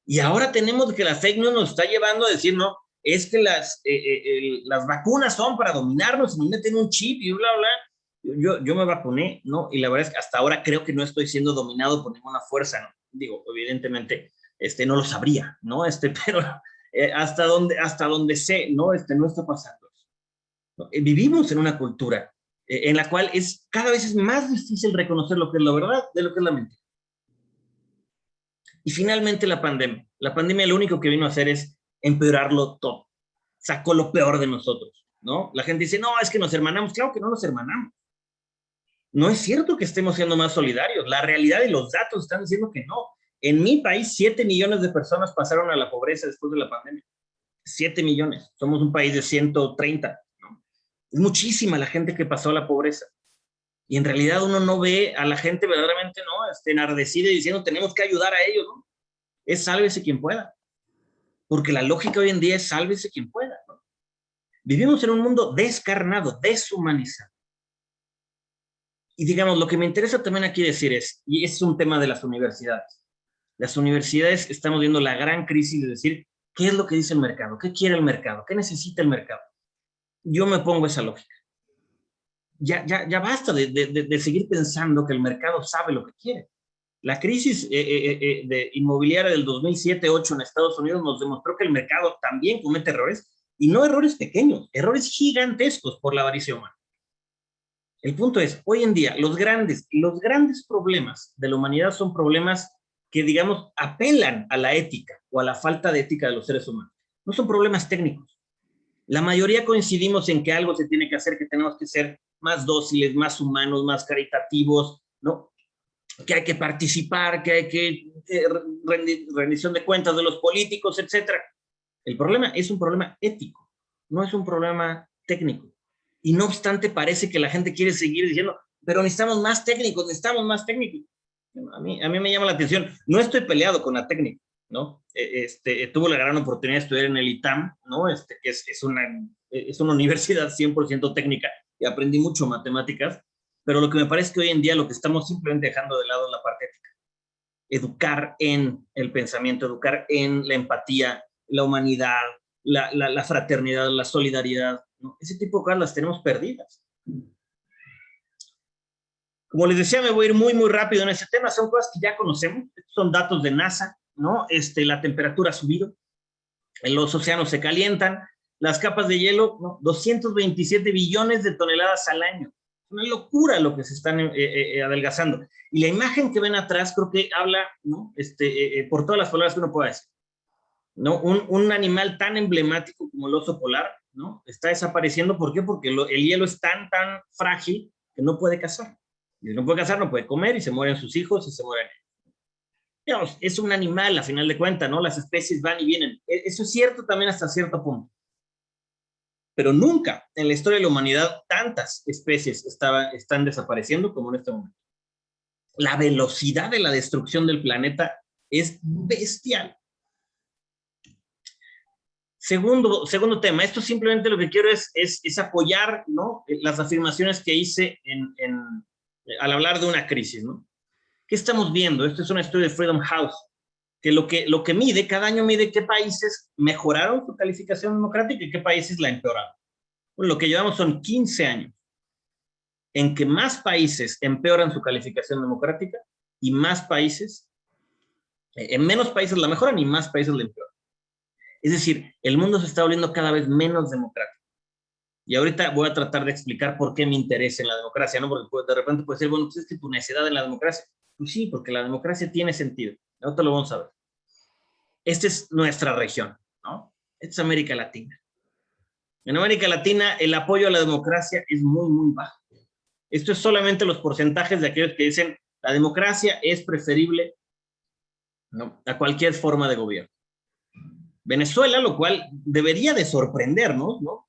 Speaker 2: Y ahora tenemos que la fake news nos está llevando a decir, no, es que las vacunas son para dominarnos, me meten un chip y bla, bla. Yo me vacuné, ¿no? Y la verdad es que hasta ahora creo que no estoy siendo dominado por ninguna fuerza, ¿no? Digo, evidentemente, no lo sabría, ¿no? Pero hasta donde sé, ¿no? No está pasando eso, ¿no? Vivimos en una cultura en la cual cada vez es más difícil reconocer lo que es la verdad de lo que es la mentira. Y finalmente la pandemia. La pandemia lo único que vino a hacer es empeorarlo todo. Sacó lo peor de nosotros, ¿no? La gente dice, no, es que nos hermanamos. Claro que no nos hermanamos. No es cierto que estemos siendo más solidarios. La realidad y los datos están diciendo que no. En mi país, 7 millones de personas pasaron a la pobreza después de la pandemia. 7 millones. Somos un país de 130, ¿no? Es muchísima la gente que pasó a la pobreza. Y en realidad uno no ve a la gente verdaderamente, ¿no? Enardecida y diciendo, tenemos que ayudar a ellos, ¿no? Es sálvese quien pueda. Porque la lógica hoy en día es sálvese quien pueda, ¿no? Vivimos en un mundo descarnado, deshumanizado. Y digamos, lo que me interesa también aquí decir y es un tema de las universidades. Las universidades estamos viendo la gran crisis de decir, ¿qué es lo que dice el mercado? ¿Qué quiere el mercado? ¿Qué necesita el mercado? Yo me pongo esa lógica. Ya basta de seguir pensando que el mercado sabe lo que quiere. La crisis inmobiliaria del 2007-2008 en Estados Unidos nos demostró que el mercado también comete errores, y no errores pequeños, errores gigantescos por la avaricia humana. El punto es, hoy en día, los grandes problemas de la humanidad son problemas que, digamos, apelan a la ética o a la falta de ética de los seres humanos. No son problemas técnicos. La mayoría coincidimos en que algo se tiene que hacer, que tenemos que ser más dóciles, más humanos, más caritativos, ¿no? Que hay que participar, que hay que rendición de cuentas de los políticos, etcétera. El problema es un problema ético, no es un problema técnico. Y no obstante, parece que la gente quiere seguir diciendo, pero necesitamos más técnicos, necesitamos más técnicos. A mí me llama la atención. No estoy peleado con la técnica, ¿no? Tuve la gran oportunidad de estudiar en el ITAM, ¿no? Que es una universidad 100% técnica, y aprendí mucho matemáticas, pero lo que me parece que hoy en día lo que estamos simplemente dejando de lado es la parte ética. Educar en el pensamiento, educar en la empatía, la humanidad, la fraternidad, la solidaridad, ¿no? Ese tipo de cosas las tenemos perdidas. Como les decía, me voy a ir muy, muy rápido en ese tema. Son cosas que ya conocemos. Estos son datos de NASA, ¿no? La temperatura ha subido, los océanos se calientan, las capas de hielo, ¿no? 227 billones de toneladas al año. una locura lo que se están adelgazando. Y la imagen que ven atrás creo que habla, ¿no? Por todas las palabras que uno pueda decir, ¿no? Un animal tan emblemático como el oso polar, ¿no? Está desapareciendo. ¿Por qué? Porque el hielo es tan frágil que no puede cazar. Y si no puede cazar, no puede comer, y se mueren sus hijos y se mueren. Digamos, es un animal a final de cuentas, ¿no? Las especies van y vienen. Eso es cierto también hasta cierto punto. Pero nunca en la historia de la humanidad tantas especies están desapareciendo como en este momento. La velocidad de la destrucción del planeta es bestial. Segundo tema, esto simplemente lo que quiero es apoyar, ¿no? Las afirmaciones que hice al hablar de una crisis, ¿no? ¿Qué estamos viendo? Esto es un estudio de Freedom House, que lo que mide, cada año mide qué países mejoraron su calificación democrática y qué países la empeoraron. Bueno, lo que llevamos son 15 años en que más países empeoran su calificación democrática y más países, en menos países la mejoran y más países la empeoran. Es decir, el mundo se está volviendo cada vez menos democrático. Y ahorita voy a tratar de explicar por qué me interesa en la democracia, ¿no? Porque de repente puede ser, bueno, pues es que tu necedad en la democracia. Pues sí, porque la democracia tiene sentido. Ahorita lo vamos a ver. Esta es nuestra región, ¿no? Esta es América Latina. En América Latina el apoyo a la democracia es muy, muy bajo. Esto es solamente los porcentajes de aquellos que dicen la democracia es preferible, ¿no?, a cualquier forma de gobierno. Venezuela, lo cual debería de sorprendernos, ¿no?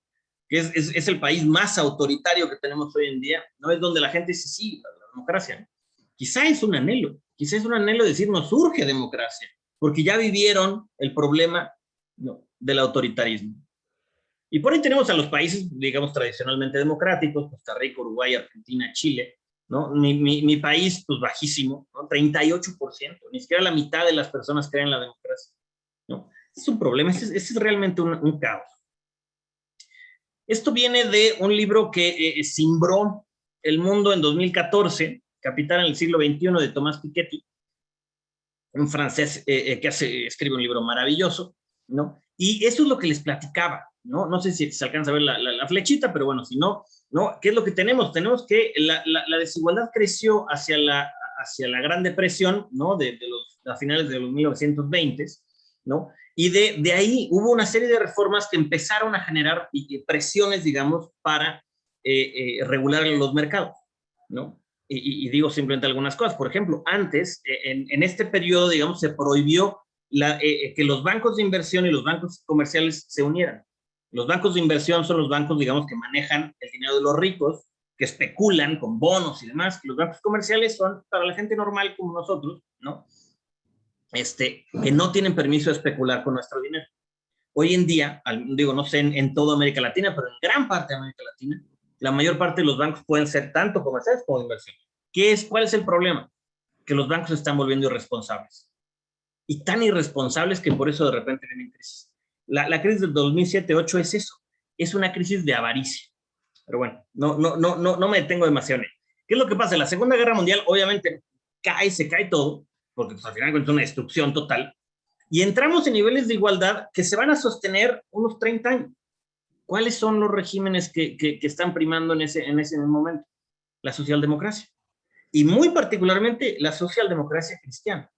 Speaker 2: Que es el país más autoritario que tenemos hoy en día, ¿no? Es donde la gente dice, sí, la democracia, ¿no? Quizá es un anhelo de decir, nos urge democracia, porque ya vivieron el problema, ¿no?, del autoritarismo. Y por ahí tenemos a los países, digamos, tradicionalmente democráticos, Costa Rica, Uruguay, Argentina, Chile, ¿no? Mi país, pues bajísimo, ¿no? 38%, ni siquiera la mitad de las personas creen en la democracia, ¿no? Es un problema, es realmente un caos. Esto viene de un libro que cimbró el mundo en 2014, Capital en el siglo XXI, de Thomas Piketty, un francés que escribe un libro maravilloso, ¿no? Y eso es lo que les platicaba, ¿no? No sé si se alcanza a ver la flechita, pero bueno, si no, ¿no? ¿Qué es lo que tenemos? Tenemos que la desigualdad creció hacia la Gran Depresión, ¿no? A finales de los 1920, ¿no? Y de ahí hubo una serie de reformas que empezaron a generar presiones, digamos, para regular los mercados, ¿no? Y digo simplemente algunas cosas. Por ejemplo, antes, en este periodo, digamos, se prohibió que los bancos de inversión y los bancos comerciales se unieran. Los bancos de inversión son los bancos, digamos, que manejan el dinero de los ricos, que especulan con bonos y demás. Los bancos comerciales son para la gente normal como nosotros, ¿no? Que no tienen permiso de especular con nuestro dinero. Hoy en día, digo, no sé en toda América Latina, pero en gran parte de América Latina, la mayor parte de los bancos pueden ser tanto comerciales como de inversión. ¿Cuál es el problema? Que los bancos se están volviendo irresponsables. Y tan irresponsables que por eso de repente vienen crisis. La crisis del 2007-2008 es eso. Es una crisis de avaricia. Pero bueno, no me detengo demasiado en ello. ¿Qué es lo que pasa? En la Segunda Guerra Mundial, obviamente, se cae todo, porque pues, al final es una destrucción total, y entramos en niveles de igualdad que se van a sostener unos 30 años. ¿Cuáles son los regímenes que están primando en ese momento? La socialdemocracia. Y muy particularmente la socialdemocracia cristiana,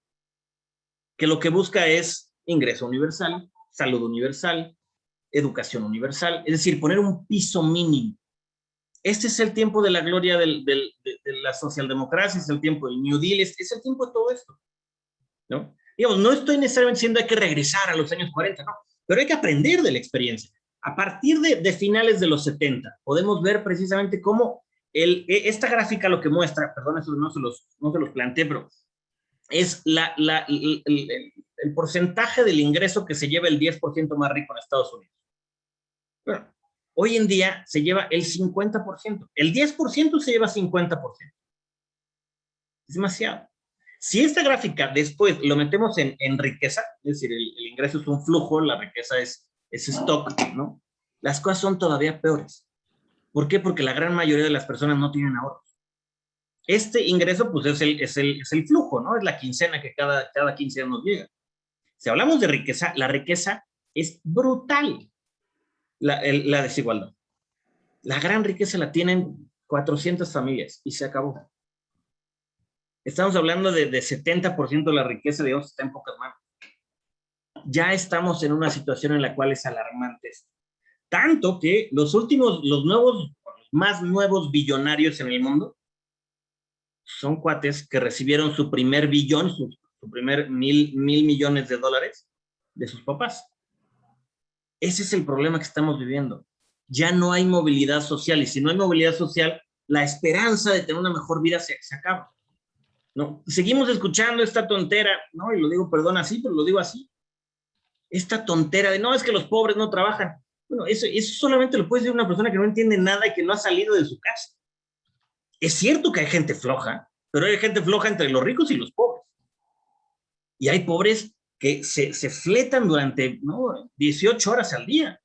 Speaker 2: que lo que busca es ingreso universal, salud universal, educación universal, es decir, poner un piso mínimo. Este es el tiempo de la gloria de la socialdemocracia, es el tiempo del New Deal, es el tiempo de todo esto, ¿no? Digamos, no estoy necesariamente diciendo hay que regresar a los años 40, no, pero hay que aprender de la experiencia. A partir de finales de los 70, podemos ver precisamente cómo esta gráfica lo que muestra, perdón, eso no se los planteé, pero es el porcentaje del ingreso que se lleva el 10% más rico en Estados Unidos. Bueno, hoy en día se lleva el 50%. El 10% se lleva 50%. Es demasiado. Si esta gráfica después lo metemos en riqueza, es decir, el ingreso es un flujo, la riqueza es stock, ¿no? Las cosas son todavía peores. ¿Por qué? Porque la gran mayoría de las personas no tienen ahorros. Este ingreso, pues, es el flujo, ¿no? Es la quincena que cada 15 días nos llega. Si hablamos de riqueza, la riqueza es brutal, la desigualdad. La gran riqueza la tienen 400 familias y se acabó. Estamos hablando de 70% de la riqueza, digamos, está en pocas manos. Ya estamos en una situación en la cual es alarmante. Tanto que los más nuevos billonarios en el mundo son cuates que recibieron su primer billón, su primer mil millones de dólares de sus papás. Ese es el problema que estamos viviendo. Ya no hay movilidad social, y si no hay movilidad social, la esperanza de tener una mejor vida se acaba. ¿No? Seguimos escuchando esta tontera, ¿no? Y lo digo, perdón, así, pero lo digo así. Esta tontera de, no, es que los pobres no trabajan. Bueno, eso solamente lo puede decir una persona que no entiende nada y que no ha salido de su casa. Es cierto que hay gente floja, pero hay gente floja entre los ricos y los pobres. Y hay pobres que se fletan durante, ¿no?, 18 horas al día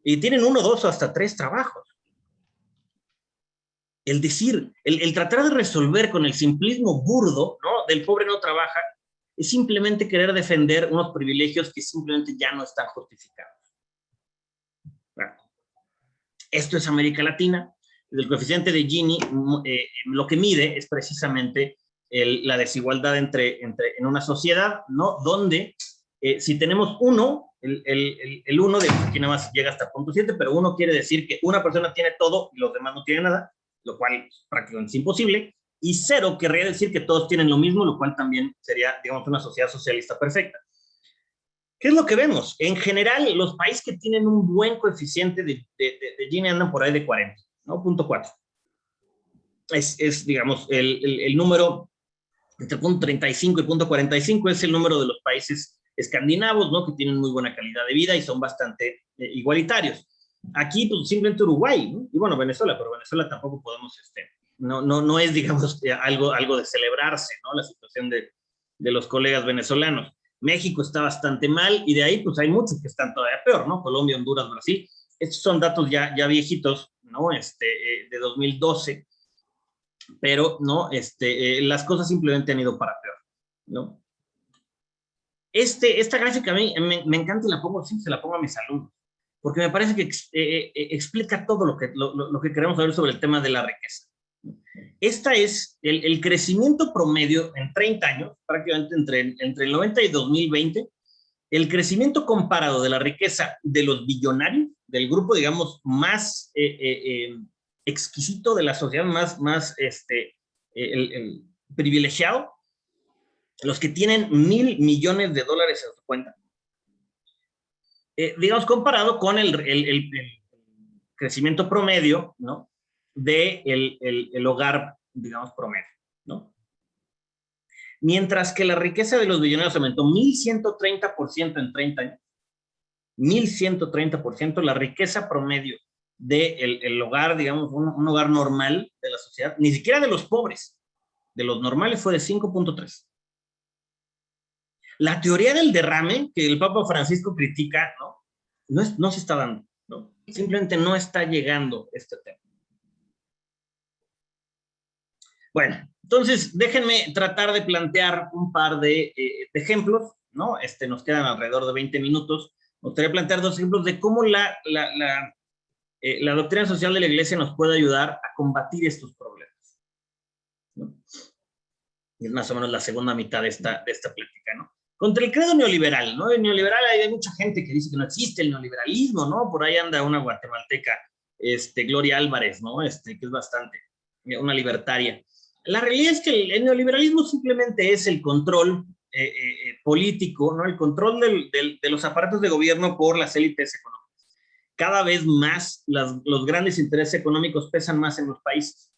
Speaker 2: y tienen 1, 2 o hasta 3 trabajos. El decir, el tratar de resolver con el simplismo burdo, ¿no?, del pobre no trabaja, es simplemente querer defender unos privilegios que simplemente ya no están justificados. Bueno, esto es América Latina. El coeficiente de Gini lo que mide es precisamente la desigualdad en una sociedad, ¿no?, donde si tenemos 1, el 1 de aquí nada más llega hasta 0.7, pero 1 quiere decir que una persona tiene todo y los demás no tienen nada, lo cual prácticamente es imposible, y 0 querría decir que todos tienen lo mismo, lo cual también sería, digamos, una sociedad socialista perfecta. ¿Qué es lo que vemos? En general, los países que tienen un buen coeficiente de Gini andan por ahí de 40, ¿no? 0.4. Es, digamos, el número entre 0.35 y 0.45 es el número de los países escandinavos, ¿no?, que tienen muy buena calidad de vida y son bastante igualitarios. Aquí, pues, simplemente Uruguay, ¿no? Y bueno, Venezuela, pero Venezuela tampoco podemos, no es, digamos, algo de celebrarse, ¿no?, la situación de los colegas venezolanos. México está bastante mal, y de ahí, pues, hay muchos que están todavía peor, ¿no? Colombia, Honduras, Brasil. Estos son datos ya viejitos, ¿no?, de 2012, pero, ¿no?, las cosas simplemente han ido para peor, ¿no? Esta gráfica a mí me encanta y la pongo, siempre se la pongo a mis alumnos, porque me parece que explica todo lo que queremos saber sobre el tema de la riqueza. Esta es el crecimiento promedio en 30 años, prácticamente entre el 90 y 2020, el crecimiento comparado de la riqueza de los billonarios, del grupo, digamos, más exquisito de la sociedad, más el privilegiado, los que tienen $1,000 millones en su cuenta, digamos, comparado con el crecimiento promedio, ¿no?, el hogar, digamos, promedio, ¿no? Mientras que la riqueza de los billonarios aumentó 1,130% en 30 años, 1,130%, la riqueza promedio del hogar, digamos, un hogar normal de la sociedad, ni siquiera de los pobres, de los normales, fue de 5.3. La teoría del derrame, que el Papa Francisco critica, no se está dando, ¿no? Simplemente no está llegando este tema. Bueno, entonces déjenme tratar de plantear un par de ejemplos, ¿no? Nos quedan alrededor de 20 minutos. Me gustaría plantear 2 ejemplos de cómo la doctrina social de la Iglesia nos puede ayudar a combatir estos problemas, ¿no? Es más o menos la segunda mitad de esta plática, ¿no? Contra el credo neoliberal, ¿no? El neoliberal, hay mucha gente que dice que no existe el neoliberalismo, ¿no? Por ahí anda una guatemalteca, Gloria Álvarez, ¿no? Que es bastante, una libertaria. La realidad es que el neoliberalismo simplemente es el control político, ¿no? El control de los aparatos de gobierno por las élites económicas. Cada vez más los grandes intereses económicos pesan más en los países.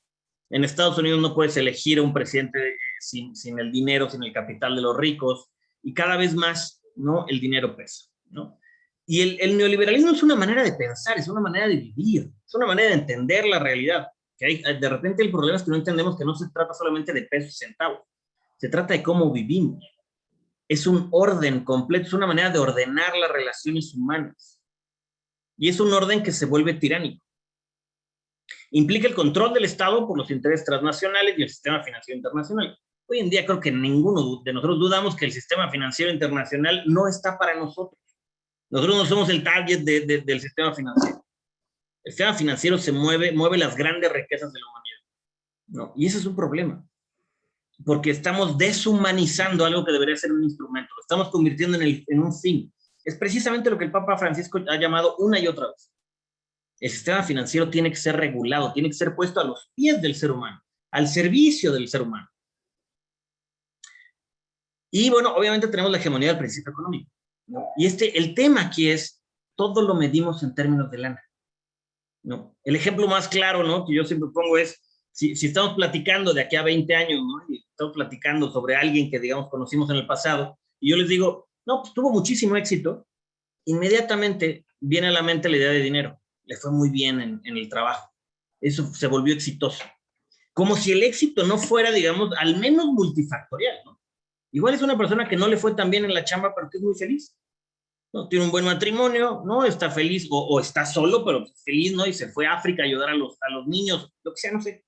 Speaker 2: En Estados Unidos no puedes elegir a un presidente sin el dinero, sin el capital de los ricos, y cada vez más, ¿no?, el dinero pesa, ¿no? Y el neoliberalismo es una manera de pensar, es una manera de vivir, es una manera de entender la realidad. Que de repente el problema es que no entendemos que no se trata solamente de pesos y centavos, se trata de cómo vivimos. Es un orden completo, es una manera de ordenar las relaciones humanas. Y es un orden que se vuelve tiránico. Implica el control del Estado por los intereses transnacionales y el sistema financiero internacional. Hoy en día creo que ninguno de nosotros dudamos que el sistema financiero internacional no está para nosotros. Nosotros no somos el target del sistema financiero. El sistema financiero mueve las grandes riquezas de la humanidad, ¿no? Y ese es un problema, porque estamos deshumanizando algo que debería ser un instrumento, lo estamos convirtiendo en un fin. Es precisamente lo que el Papa Francisco ha llamado una y otra vez. El sistema financiero tiene que ser regulado, tiene que ser puesto a los pies del ser humano, al servicio del ser humano. Y bueno, obviamente tenemos la hegemonía del principio económico, ¿no? Y el tema aquí es, todo lo medimos en términos de lana, ¿no? El ejemplo más claro, ¿no?, que yo siempre pongo es, si estamos platicando de aquí a 20 años, ¿no?, y estamos platicando sobre alguien que, digamos, conocimos en el pasado, y yo les digo, no, pues tuvo muchísimo éxito, inmediatamente viene a la mente la idea de dinero. Le fue muy bien en el trabajo. Eso se volvió exitoso. Como si el éxito no fuera, digamos, al menos multifactorial, ¿no? Igual es una persona que no le fue tan bien en la chamba, pero que es muy feliz, ¿no? Tiene un buen matrimonio, ¿no? Está feliz, o está solo, pero feliz, ¿no? Y se fue a África a ayudar a los niños, lo que sea, no sé.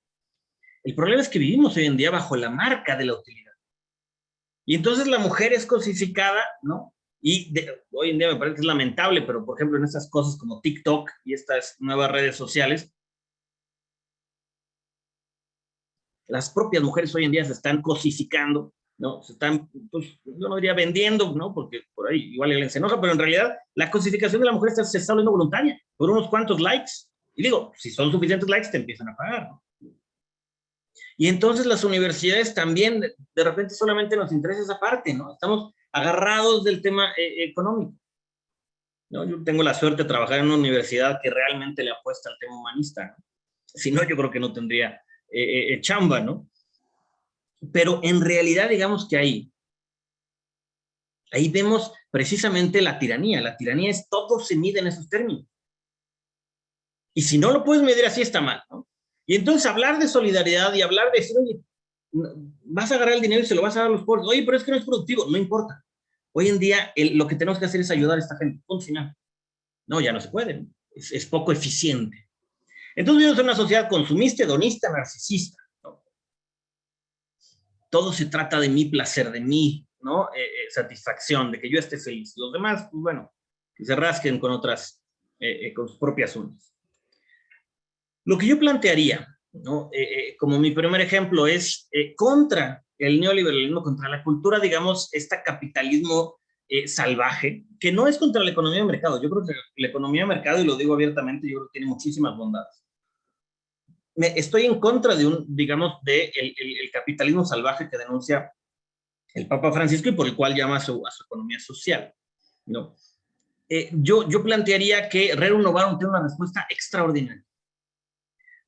Speaker 2: El problema es que vivimos hoy en día bajo la marca de la utilidad. Y entonces la mujer es cosificada, ¿no? Y hoy en día me parece que es lamentable, pero por ejemplo en estas cosas como TikTok y estas nuevas redes sociales, las propias mujeres hoy en día se están cosificando, ¿no? Se están, pues, yo no diría vendiendo, ¿no? Porque por ahí igual alguien se enoja, pero en realidad la cosificación de la mujer se está volviendo voluntaria, por unos cuantos likes. Y digo, si son suficientes likes, te empiezan a pagar, ¿no? Y entonces las universidades también, de repente solamente nos interesa esa parte, ¿no? Estamos agarrados del tema económico, ¿no? Yo tengo la suerte de trabajar en una universidad que realmente le apuesta al tema humanista, ¿no? Si no, yo creo que no tendría chamba, ¿no? Pero en realidad, digamos que ahí vemos precisamente la tiranía. La tiranía es todo se mide en esos términos. Y si no lo puedes medir así, está mal, ¿no? Y entonces hablar de solidaridad y hablar de decir, oye, vas a agarrar el dinero y se lo vas a dar a los pobres. Oye, pero es que no es productivo. No importa. Hoy en día lo que tenemos que hacer es ayudar a esta gente. Punto final. No, ya no se puede. Es poco eficiente. Entonces vivimos en una sociedad consumista, hedonista, narcisista, ¿no? Todo se trata de mi placer, de mi, ¿no? Satisfacción, de que yo esté feliz. Los demás, pues bueno, que se rasquen con otras, con sus propias uñas. Lo que yo plantearía, ¿no?, como mi primer ejemplo es contra el neoliberalismo, contra la cultura, digamos, este capitalismo salvaje, que no es contra la economía de mercado. Yo creo que la economía de mercado, y lo digo abiertamente, yo creo que tiene muchísimas bondades. Estoy en contra de digamos, el capitalismo salvaje que denuncia el Papa Francisco y por el cual llama a su economía social, ¿no? Yo plantearía que Rerum Novarum tiene una respuesta extraordinaria.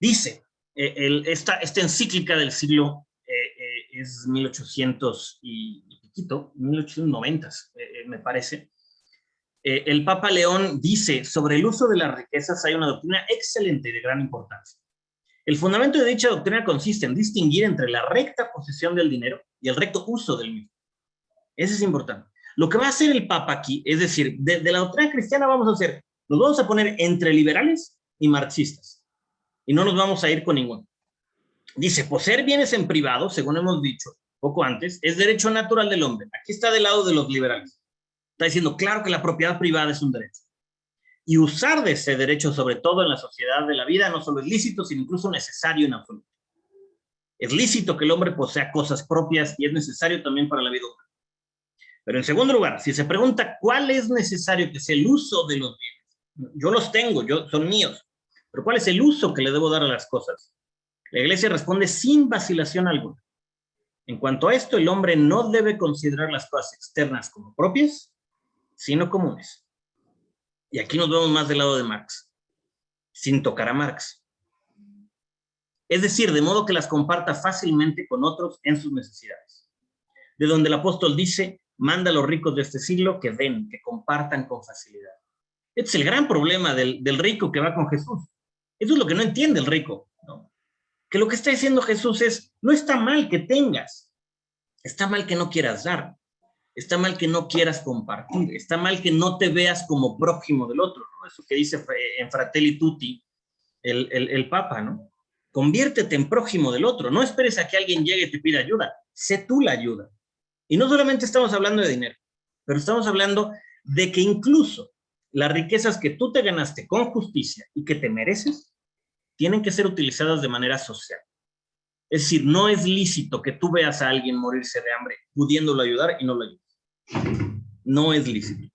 Speaker 2: Dice, esta encíclica del siglo es 1800 y piquito, 1890, me parece. El Papa León dice, sobre el uso de las riquezas hay una doctrina excelente y de gran importancia. El fundamento de dicha doctrina consiste en distinguir entre la recta posesión del dinero y el recto uso del mismo. Eso es importante. Lo que va a hacer el Papa aquí, es decir, de la doctrina cristiana nos vamos a poner entre liberales y marxistas. Y no nos vamos a ir con ninguno. Dice, poseer bienes en privado, según hemos dicho poco antes, es derecho natural del hombre. Aquí está del lado de los liberales. Está diciendo, claro que la propiedad privada es un derecho. Y usar de ese derecho, sobre todo en la sociedad de la vida, no solo es lícito, sino incluso necesario en absoluto. Es lícito que el hombre posea cosas propias y es necesario también para la vida humana. Pero en segundo lugar, si se pregunta cuál es necesario que sea el uso de los bienes, yo los tengo, son míos, pero ¿cuál es el uso que le debo dar a las cosas? La Iglesia responde sin vacilación alguna. En cuanto a esto, el hombre no debe considerar las cosas externas como propias, sino comunes. Y aquí nos vemos más del lado de Marx, sin tocar a Marx. Es decir, de modo que las comparta fácilmente con otros en sus necesidades. De donde el apóstol dice, manda a los ricos de este siglo que den, que compartan con facilidad. Este es el gran problema del rico que va con Jesús. Eso es lo que no entiende el rico, ¿no? Que lo que está diciendo Jesús es, no está mal que tengas, está mal que no quieras dar, está mal que no quieras compartir, está mal que no te veas como prójimo del otro, ¿no? Eso que dice en Fratelli Tutti el Papa, ¿no? Conviértete en prójimo del otro, no esperes a que alguien llegue y te pida ayuda, sé tú la ayuda. Y no solamente estamos hablando de dinero, pero estamos hablando de que incluso las riquezas que tú te ganaste con justicia y que te mereces, tienen que ser utilizadas de manera social. Es decir, no es lícito que tú veas a alguien morirse de hambre pudiéndolo ayudar y no lo ayudes. No es lícito.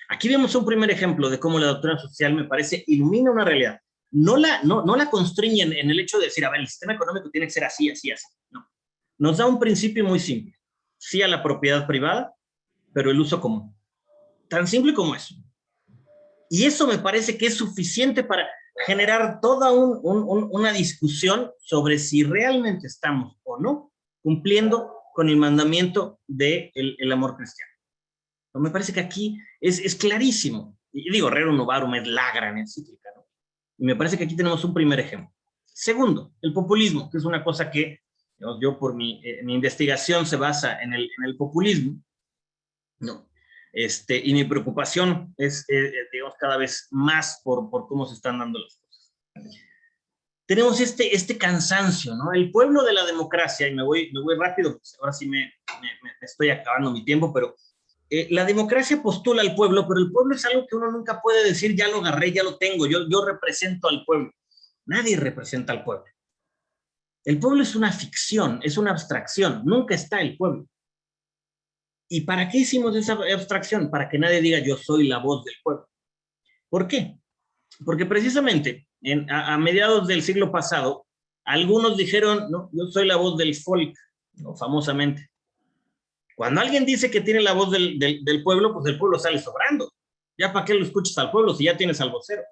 Speaker 2: Aquí vemos un primer ejemplo de cómo la doctrina social, me parece, ilumina una realidad. No la constriñe en el hecho de decir, a ver, el sistema económico tiene que ser así, así, así. No. Nos da un principio muy simple. Sí a la propiedad privada, pero el uso común. Tan simple como eso. Y eso me parece que es suficiente para generar toda una discusión sobre si realmente estamos o no cumpliendo con el mandamiento del amor cristiano. Me parece que aquí es clarísimo. Y digo, rerum novarum es la gran encíclica, ¿no? Y me parece que aquí tenemos un primer ejemplo. Segundo, el populismo, que es una cosa que yo por mi investigación se basa en el populismo, ¿no? Y mi preocupación es, digamos, cada vez más por cómo se están dando las cosas. Tenemos este cansancio, ¿no? El pueblo de la democracia, y me voy rápido, pues ahora sí me estoy acabando mi tiempo, pero la democracia postula al pueblo, pero el pueblo es algo que uno nunca puede decir, ya lo agarré, ya lo tengo, yo represento al pueblo. Nadie representa al pueblo. El pueblo es una ficción, es una abstracción, nunca está el pueblo. ¿Y para qué hicimos esa abstracción? Para que nadie diga yo soy la voz del pueblo. ¿Por qué? Porque precisamente a mediados del siglo pasado, algunos dijeron, no, yo soy la voz del folk, ¿no? Famosamente. Cuando alguien dice que tiene la voz del pueblo, pues el pueblo sale sobrando. ¿Ya para qué lo escuchas al pueblo si ya tienes al vocero?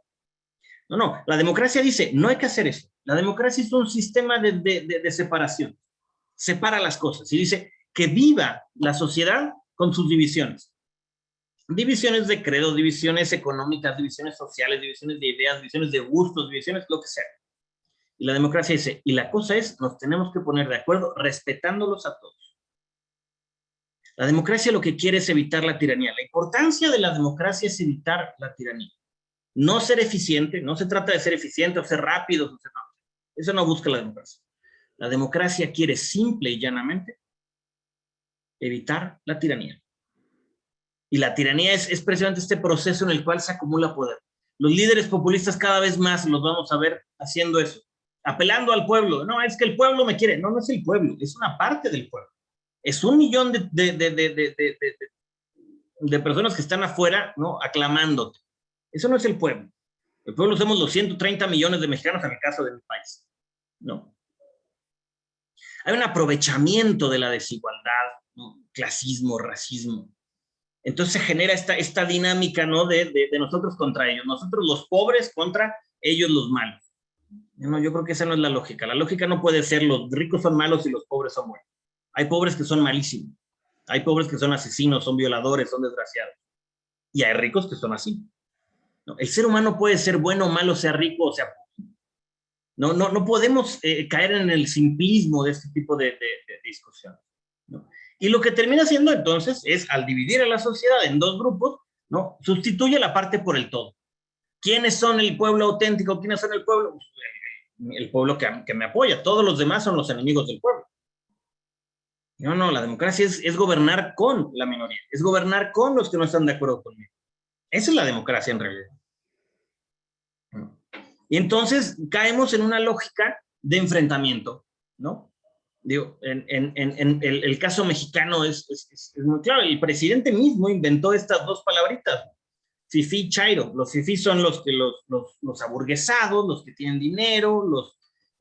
Speaker 2: No, la democracia dice, no hay que hacer eso. La democracia es un sistema de separación. Separa las cosas y dice que viva la sociedad con sus divisiones. Divisiones de credo, divisiones económicas, divisiones sociales, divisiones de ideas, divisiones de gustos, divisiones lo que sea. Y la democracia dice, y la cosa es, nos tenemos que poner de acuerdo respetándolos a todos. La democracia lo que quiere es evitar la tiranía. La importancia de la democracia es evitar la tiranía. No ser eficiente, no se trata de ser eficiente o ser rápido, no. Eso no busca la democracia. La democracia quiere simple y llanamente evitar la tiranía. Y la tiranía es precisamente este proceso en el cual se acumula poder. Los líderes populistas cada vez más los vamos a ver haciendo eso, apelando al pueblo. No, es que el pueblo me quiere. No, no es el pueblo, es una parte del pueblo. Es 1 millón de personas que están afuera, ¿no? Aclamándote. Eso no es el pueblo. El pueblo somos los 130 millones de mexicanos en el caso de mi país, ¿no? Hay un aprovechamiento de la desigualdad, ¿no? Clasismo, racismo. Entonces se genera esta dinámica, ¿no? De nosotros contra ellos, nosotros los pobres contra ellos los malos. No, yo creo que esa no es la lógica. La lógica no puede ser los ricos son malos y los pobres son buenos. Hay pobres que son malísimos. Hay pobres que son asesinos, son violadores, son desgraciados. Y hay ricos que son así. ¿No? El ser humano puede ser bueno o malo, sea rico o sea pobre. No podemos caer en el simplismo de este tipo de discusión, ¿no? Y lo que termina haciendo entonces es, al dividir a la sociedad en 2 grupos, ¿no? Sustituye la parte por el todo. ¿Quiénes son el pueblo auténtico? ¿Quiénes son el pueblo? El pueblo que me apoya. Todos los demás son los enemigos del pueblo. No, la democracia es gobernar con la minoría, es gobernar con los que no están de acuerdo conmigo. Esa es la democracia en realidad. Y entonces caemos en una lógica de enfrentamiento, ¿no? Digo, en el caso mexicano es muy claro. El presidente mismo inventó estas 2 palabritas, fifí, chairo. Los fifí son los aburguesados, los que tienen dinero,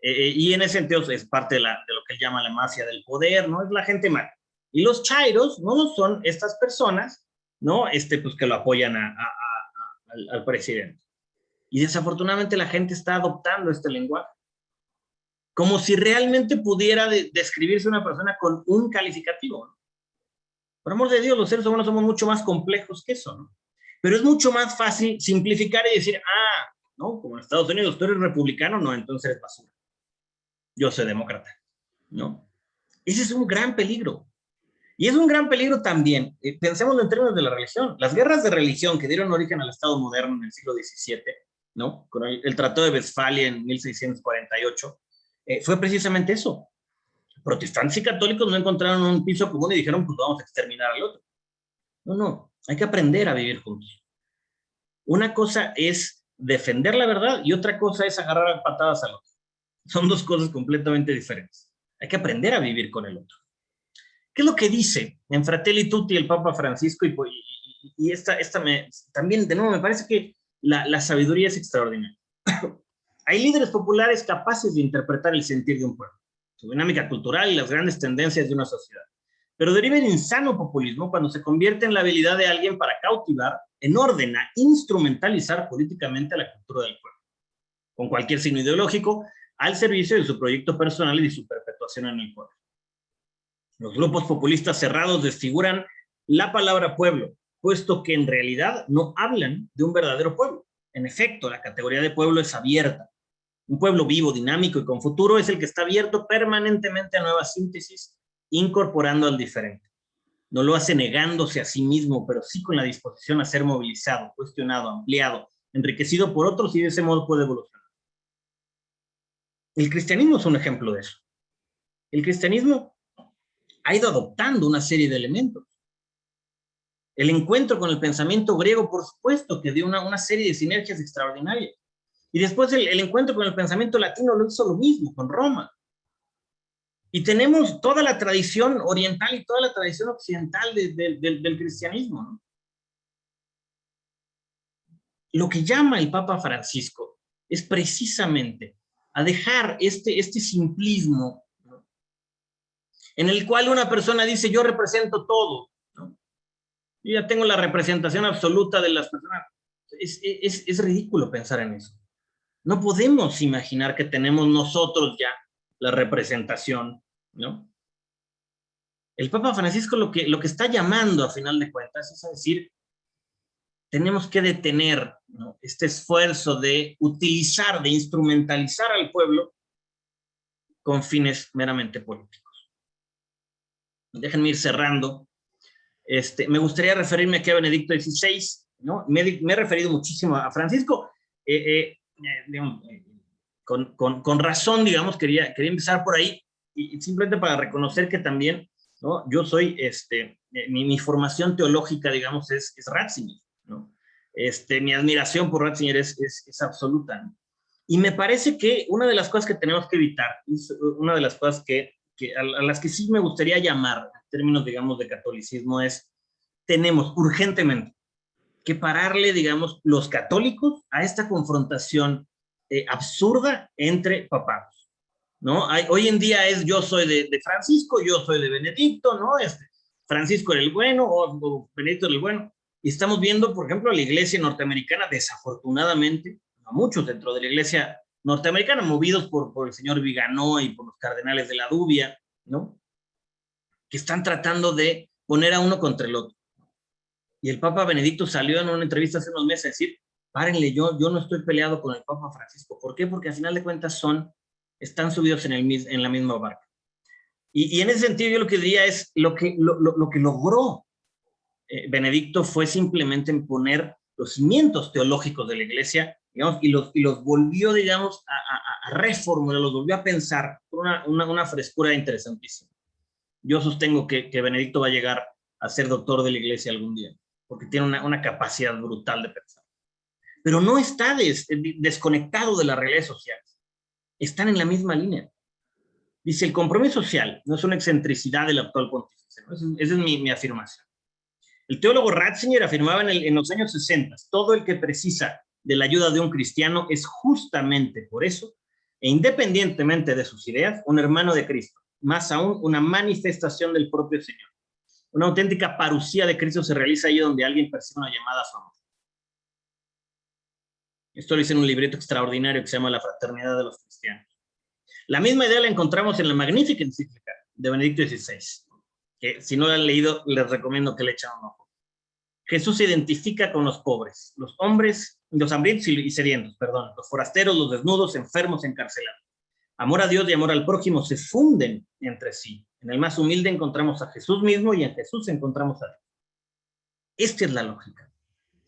Speaker 2: y en ese sentido es parte de lo que él llama la mafia del poder, ¿no? Es la gente mala. Y los chairos no son estas personas, ¿no? Pues que lo apoyan al presidente. Y desafortunadamente la gente está adoptando este lenguaje. Como si realmente pudiera describirse una persona con un calificativo, ¿no? Por amor de Dios, los seres humanos somos mucho más complejos que eso, ¿no? Pero es mucho más fácil simplificar y decir, ¿no? Como en Estados Unidos, tú eres republicano, no, entonces eres basura. Yo soy demócrata, ¿no? Ese es un gran peligro. Y es un gran peligro también, pensemos en términos de la religión. Las guerras de religión que dieron origen al Estado moderno en el siglo XVII, ¿no? Con el Tratado de Westfalia en 1648, fue precisamente eso. Protestantes y católicos no encontraron un piso común y dijeron, pues vamos a exterminar al otro. No, hay que aprender a vivir juntos. Una cosa es defender la verdad y otra cosa es agarrar a patadas al otro. Son dos cosas completamente diferentes. Hay que aprender a vivir con el otro. ¿Qué es lo que dice en Fratelli Tutti el Papa Francisco? Y también, de nuevo, me parece que la sabiduría es extraordinaria. Hay líderes populares capaces de interpretar el sentir de un pueblo, su dinámica cultural y las grandes tendencias de una sociedad. Pero deriva en insano populismo cuando se convierte en la habilidad de alguien para cautivar, en orden a instrumentalizar políticamente a la cultura del pueblo, con cualquier signo ideológico, al servicio de su proyecto personal y de su perpetuación en el pueblo. Los grupos populistas cerrados desfiguran la palabra pueblo, puesto que en realidad no hablan de un verdadero pueblo. En efecto, la categoría de pueblo es abierta. Un pueblo vivo, dinámico y con futuro es el que está abierto permanentemente a nuevas síntesis, incorporando al diferente. No lo hace negándose a sí mismo, pero sí con la disposición a ser movilizado, cuestionado, ampliado, enriquecido por otros y de ese modo puede evolucionar. El cristianismo es un ejemplo de eso. El cristianismo ha ido adoptando una serie de elementos. El encuentro con el pensamiento griego, por supuesto, que dio una serie de sinergias extraordinarias. Y después el encuentro con el pensamiento latino lo hizo lo mismo, con Roma. Y tenemos toda la tradición oriental y toda la tradición occidental del cristianismo, ¿no? Lo que llama el Papa Francisco es precisamente a dejar este simplismo, ¿no?, en el cual una persona dice, yo represento todo, ¿no? Yo ya tengo la representación absoluta de las personas. Es ridículo pensar en eso. No podemos imaginar que tenemos nosotros ya la representación, ¿no? El Papa Francisco lo que está llamando, a final de cuentas, es a decir, tenemos que detener, ¿no?, este esfuerzo de utilizar, de instrumentalizar al pueblo con fines meramente políticos. Déjenme ir cerrando. Me gustaría referirme aquí a Benedicto XVI, ¿no? Me he referido muchísimo a Francisco, digamos, con razón, digamos, quería empezar por ahí, y simplemente para reconocer que también, ¿no?, yo soy, mi formación teológica, digamos, es Ratzinger, ¿no? Mi admiración por Ratzinger es absoluta, ¿no? Y me parece que una de las cosas que tenemos que evitar, una de las cosas a las que sí me gustaría llamar, en términos, digamos, de catolicismo, es, tenemos urgentemente que pararle, digamos, los católicos a esta confrontación absurda entre papados, ¿no? Hoy en día es yo soy de Francisco, yo soy de Benedicto, ¿no? Francisco era el bueno o Benedicto era el bueno. Y estamos viendo, por ejemplo, a la iglesia norteamericana, desafortunadamente, a muchos dentro de la iglesia norteamericana, movidos por el señor Viganó y por los cardenales de la Dubia, ¿no?, que están tratando de poner a uno contra el otro. Y el Papa Benedicto salió en una entrevista hace unos meses a decir, párenle, yo no estoy peleado con el Papa Francisco. ¿Por qué? Porque al final de cuentas están subidos en la misma barca. Y en ese sentido yo lo que diría es, lo que logró Benedicto fue simplemente poner los cimientos teológicos de la iglesia, digamos, y los volvió, digamos, a reformular, los volvió a pensar con una frescura interesantísima. Yo sostengo que Benedicto va a llegar a ser doctor de la iglesia algún día, porque tiene una capacidad brutal de pensar. Pero no está desconectado de las realidades sociales. Están en la misma línea. Dice, el compromiso social no es una excentricidad del actual pontífice, ¿no? Esa es mi afirmación. El teólogo Ratzinger afirmaba en los años 60, todo el que precisa de la ayuda de un cristiano es justamente por eso, e independientemente de sus ideas, un hermano de Cristo, más aún una manifestación del propio Señor. Una auténtica parucía de Cristo se realiza ahí donde alguien percibe una llamada a su amor. Esto lo dice en un libreto extraordinario que se llama La Fraternidad de los Cristianos. La misma idea la encontramos en la magnífica encíclica de Benedicto XVI, que si no la han leído, les recomiendo que le echen un ojo. Jesús se identifica con los pobres, los hombres, los hambrientos y sedientos, los forasteros, los desnudos, enfermos, encarcelados. Amor a Dios y amor al prójimo se funden entre sí. En el más humilde encontramos a Jesús mismo y en Jesús encontramos a Dios. Esta es la lógica.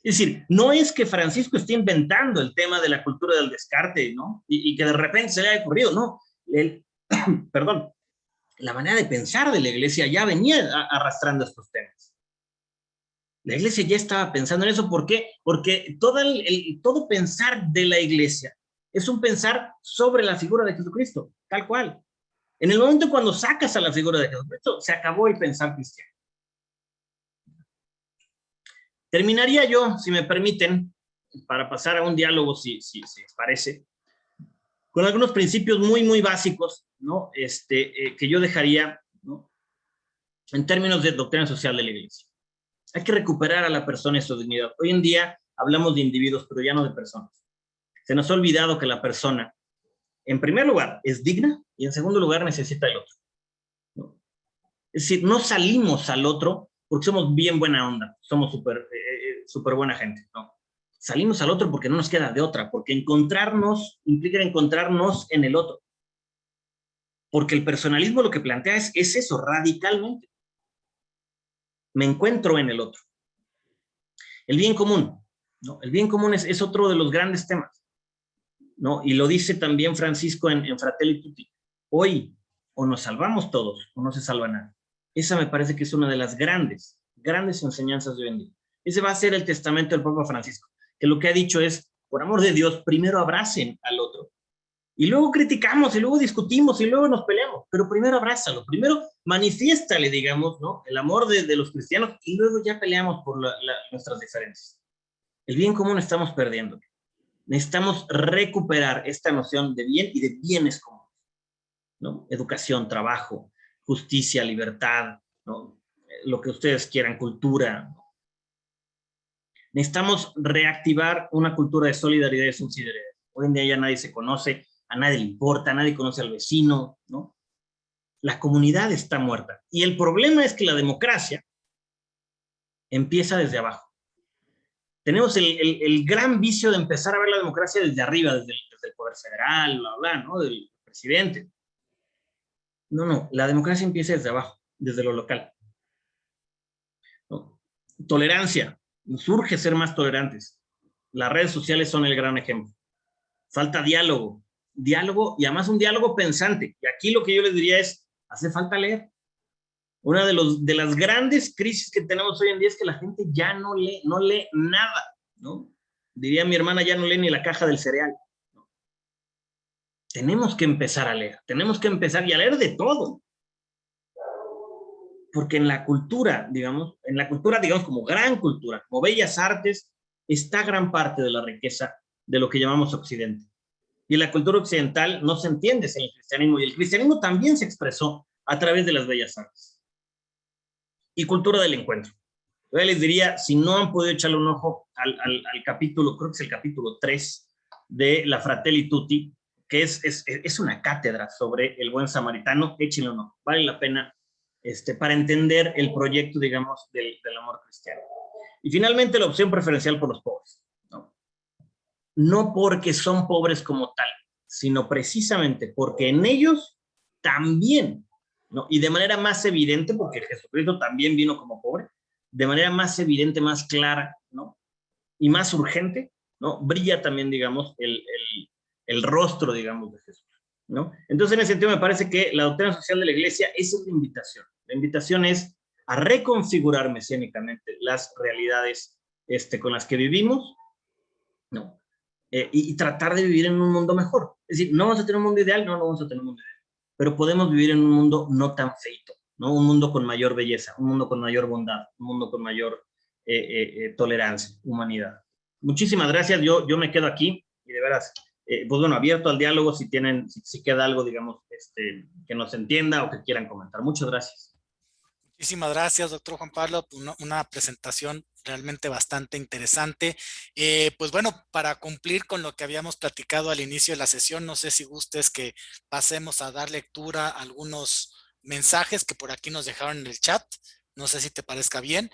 Speaker 2: Es decir, no es que Francisco esté inventando el tema de la cultura del descarte, ¿no? Y que de repente se le haya ocurrido, no. La manera de pensar de la iglesia ya venía arrastrando estos temas. La iglesia ya estaba pensando en eso. ¿Por qué? Porque todo pensar de la iglesia es un pensar sobre la figura de Jesucristo, tal cual. En el momento cuando sacas a la figura de Jesucristo, se acabó el pensar cristiano. Terminaría yo, si me permiten, para pasar a un diálogo, si les parece, con algunos principios muy básicos, ¿no? Que yo dejaría, ¿no?, en términos de doctrina social de la iglesia. Hay que recuperar a la persona y su dignidad. Hoy en día hablamos de individuos, pero ya no de personas. Se nos ha olvidado que la persona, en primer lugar, es digna y en segundo lugar necesita el otro, ¿no? Es decir, no salimos al otro porque somos bien buena onda, somos súper buena gente, ¿no? Salimos al otro porque no nos queda de otra, porque encontrarnos implica encontrarnos en el otro. Porque el personalismo lo que plantea es eso, radicalmente. Me encuentro en el otro. El bien común, ¿no? El bien común es otro de los grandes temas, ¿no? Y lo dice también Francisco en Fratelli Tutti. Hoy, o nos salvamos todos, o no se salva nada. Esa me parece que es una de las grandes enseñanzas de hoy en día. Ese va a ser el testamento del Papa Francisco, que lo que ha dicho es, por amor de Dios, primero abracen al otro. Y luego criticamos, y luego discutimos, y luego nos peleamos. Pero primero abrázalo, primero manifiéstale, digamos, ¿no?, el amor de los cristianos, y luego ya peleamos por nuestras diferencias. El bien común estamos perdiendo. Necesitamos recuperar esta noción de bien y de bienes comunes, ¿no? Educación, trabajo, justicia, libertad, ¿no?, lo que ustedes quieran, cultura, ¿no? Necesitamos reactivar una cultura de solidaridad y subsidiariedad. Hoy en día ya nadie se conoce, a nadie le importa, nadie conoce al vecino, ¿no? La comunidad está muerta. Y el problema es que la democracia empieza desde abajo. Tenemos el gran vicio de empezar a ver la democracia desde arriba, desde el poder federal, bla, bla, ¿no?, del presidente. No, la democracia empieza desde abajo, desde lo local, ¿no? Tolerancia, nos urge ser más tolerantes. Las redes sociales son el gran ejemplo. Falta diálogo y además un diálogo pensante. Y aquí lo que yo les diría es, hace falta leer. Una de las grandes crisis que tenemos hoy en día es que la gente ya no lee nada, ¿no? Diría mi hermana, ya no lee ni la caja del cereal, ¿no? Tenemos que empezar a leer, tenemos que empezar y a leer de todo. Porque en la cultura, digamos, como gran cultura, como bellas artes, está gran parte de la riqueza de lo que llamamos Occidente. Y en la cultura occidental no se entiende sin el cristianismo, y el cristianismo también se expresó a través de las bellas artes. Y cultura del encuentro. Yo les diría, si no han podido echarle un ojo al capítulo, creo que es el capítulo 3 de la Fratelli Tutti, que es una cátedra sobre el buen samaritano, échenle un ojo, vale la pena para entender el proyecto, digamos, del amor cristiano. Y finalmente la opción preferencial por los pobres, ¿no? No porque son pobres como tal, sino precisamente porque en ellos también, ¿no?, y de manera más evidente, porque Jesucristo también vino como pobre, de manera más evidente, más clara, ¿no?, y más urgente, ¿no?, brilla también, digamos, el rostro, digamos, de Jesús, ¿no? Entonces, en ese sentido, me parece que la doctrina social de la Iglesia es una invitación. La invitación es a reconfigurar mesiánicamente las realidades con las que vivimos, ¿no? Y tratar de vivir en un mundo mejor. Es decir, no vamos a tener un mundo ideal, no vamos a tener un mundo ideal, pero podemos vivir en un mundo no tan feito, ¿no? Un mundo con mayor belleza, un mundo con mayor bondad, un mundo con mayor tolerancia, humanidad. Muchísimas gracias, yo me quedo aquí y de veras, pues bueno, abierto al diálogo si queda algo, digamos, que nos entienda o que quieran comentar. Muchas gracias.
Speaker 1: Muchísimas gracias, doctor Juan Pablo. Una presentación realmente bastante interesante. Pues bueno, para cumplir con lo que habíamos platicado al inicio de la sesión, no sé si gustes que pasemos a dar lectura a algunos mensajes que por aquí nos dejaron en el chat. No sé si te parezca bien,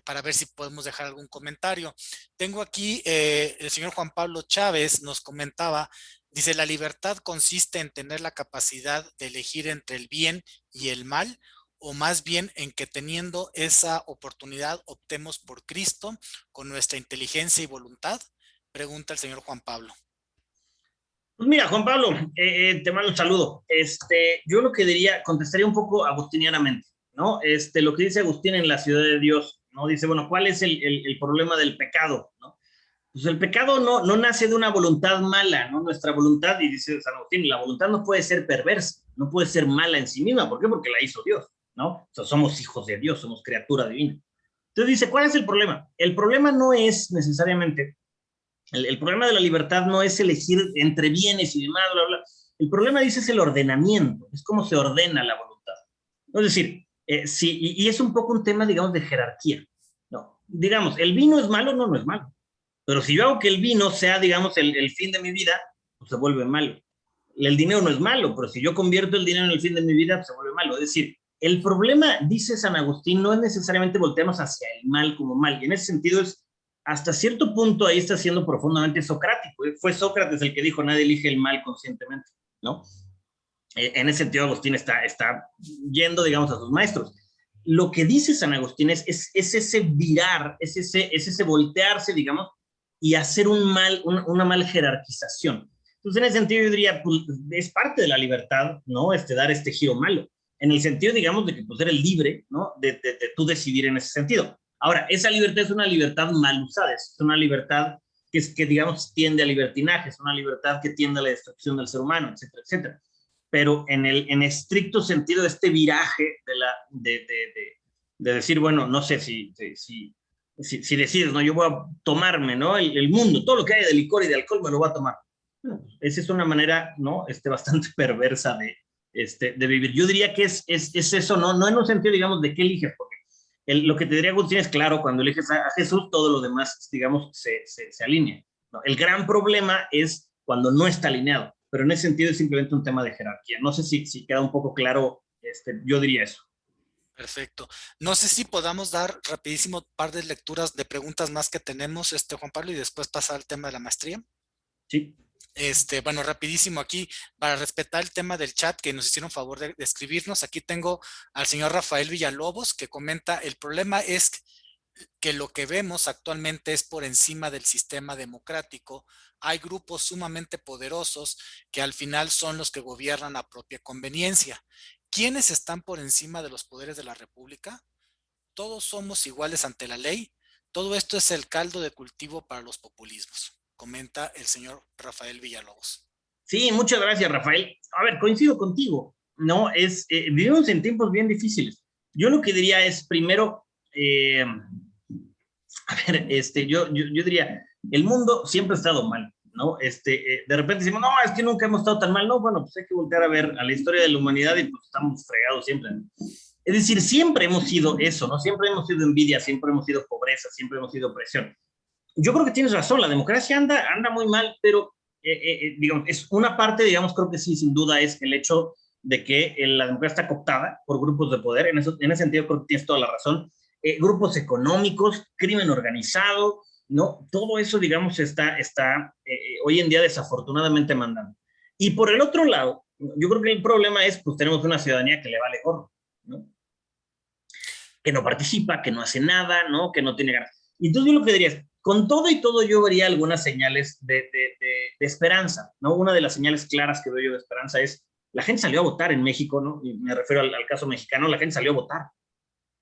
Speaker 1: para ver si podemos dejar algún comentario. Tengo aquí, el señor Juan Pablo Chávez nos comentaba, dice, la libertad consiste en tener la capacidad de elegir entre el bien y el mal, o más bien en que teniendo esa oportunidad optemos por Cristo con nuestra inteligencia y voluntad, pregunta el señor Juan Pablo.
Speaker 2: Pues mira, Juan Pablo, te mando un saludo. Yo contestaría un poco agustinianamente, ¿no? Lo que dice Agustín en La Ciudad de Dios, ¿no? Dice, bueno, ¿cuál es el problema del pecado? ¿No? Pues el pecado no nace de una voluntad mala, ¿no? Nuestra voluntad, y dice San Agustín, la voluntad no puede ser perversa, no puede ser mala en sí misma. ¿Por qué? Porque la hizo Dios, ¿no? O sea, somos hijos de Dios, somos criatura divina. Entonces dice, ¿cuál es el problema? El problema no es necesariamente, el problema de la libertad no es elegir entre bienes y demás, bla, bla. El problema, dice, es el ordenamiento, es cómo se ordena la voluntad. Es decir, sí, y es un poco un tema, digamos, de jerarquía, ¿no? Digamos, ¿el vino es malo? No, no es malo. Pero si yo hago que el vino sea, digamos, el fin de mi vida, pues se vuelve malo. El dinero no es malo, pero si yo convierto el dinero en el fin de mi vida, pues se vuelve malo. Es decir, el problema, dice San Agustín, no es necesariamente voltearnos hacia el mal como mal. Y en ese sentido es, hasta cierto punto, ahí está siendo profundamente socrático. Fue Sócrates el que dijo, nadie elige el mal conscientemente, ¿no? En ese sentido, Agustín está yendo, digamos, a sus maestros. Lo que dice San Agustín es ese virar, es ese voltearse, digamos, y hacer una mal jerarquización. Entonces, en ese sentido, yo diría, pues, es parte de la libertad, ¿no? Dar este giro malo. En el sentido, digamos, de que pues, eres libre, ¿no? De tú decidir en ese sentido. Ahora, esa libertad es una libertad mal usada, es una libertad que digamos, tiende a libertinaje, es una libertad que tiende a la destrucción del ser humano, etcétera, etcétera. Pero en estricto sentido, este viraje de decir, bueno, no sé si decides, ¿no? Yo voy a tomarme, ¿no? El mundo, todo lo que hay de licor y de alcohol me lo voy a tomar. Bueno, esa es una manera, ¿no? Bastante perversa de vivir. Yo diría que es eso, ¿no? En un sentido, digamos, de qué eliges, porque lo que te diría Agustín es claro, cuando eliges a Jesús, todo lo demás, digamos, se alinea, ¿no? El gran problema es cuando no está alineado, pero en ese sentido es simplemente un tema de jerarquía. No sé si queda un poco claro, yo diría eso.
Speaker 1: Perfecto. No sé si podamos dar rapidísimo un par de lecturas de preguntas más que tenemos, Juan Pablo, y después pasar al tema de la maestría.
Speaker 2: Sí.
Speaker 1: Bueno, rapidísimo aquí, para respetar el tema del chat que nos hicieron favor de escribirnos, aquí tengo al señor Rafael Villalobos que comenta, el problema es que lo que vemos actualmente es por encima del sistema democrático. Hay grupos sumamente poderosos que al final son los que gobiernan a propia conveniencia. ¿Quiénes están por encima de los poderes de la República? Todos somos iguales ante la ley. Todo esto es el caldo de cultivo para los populismos, comenta el señor Rafael Villalobos.
Speaker 2: Sí, muchas gracias, Rafael. A ver, coincido contigo, ¿no? Vivimos en tiempos bien difíciles. Yo lo que diría es, primero, a ver, yo diría, el mundo siempre ha estado mal, ¿no? De repente decimos, no, es que nunca hemos estado tan mal, no, bueno, pues hay que voltear a ver a la historia de la humanidad y pues estamos fregados siempre, ¿no? Es decir, siempre hemos sido eso, ¿no? Siempre hemos sido envidia, siempre hemos sido pobreza, siempre hemos sido opresión. Yo creo que tienes razón, la democracia anda muy mal, pero digamos, es una parte, digamos, creo que sí, sin duda, es el hecho de que la democracia está cooptada por grupos de poder, en ese sentido creo que tienes toda la razón, grupos económicos, crimen organizado, ¿no? Todo eso, digamos, está hoy en día desafortunadamente mandando. Y por el otro lado, yo creo que el problema es, pues tenemos una ciudadanía que le vale gorro, ¿no? Que no participa, que no hace nada, ¿no? Que no tiene ganas. Y entonces yo lo que diría es, con todo y todo yo vería algunas señales de esperanza, ¿no? Una de las señales claras que veo yo de esperanza es, la gente salió a votar en México, ¿no? Y me refiero al caso mexicano, la gente salió a votar.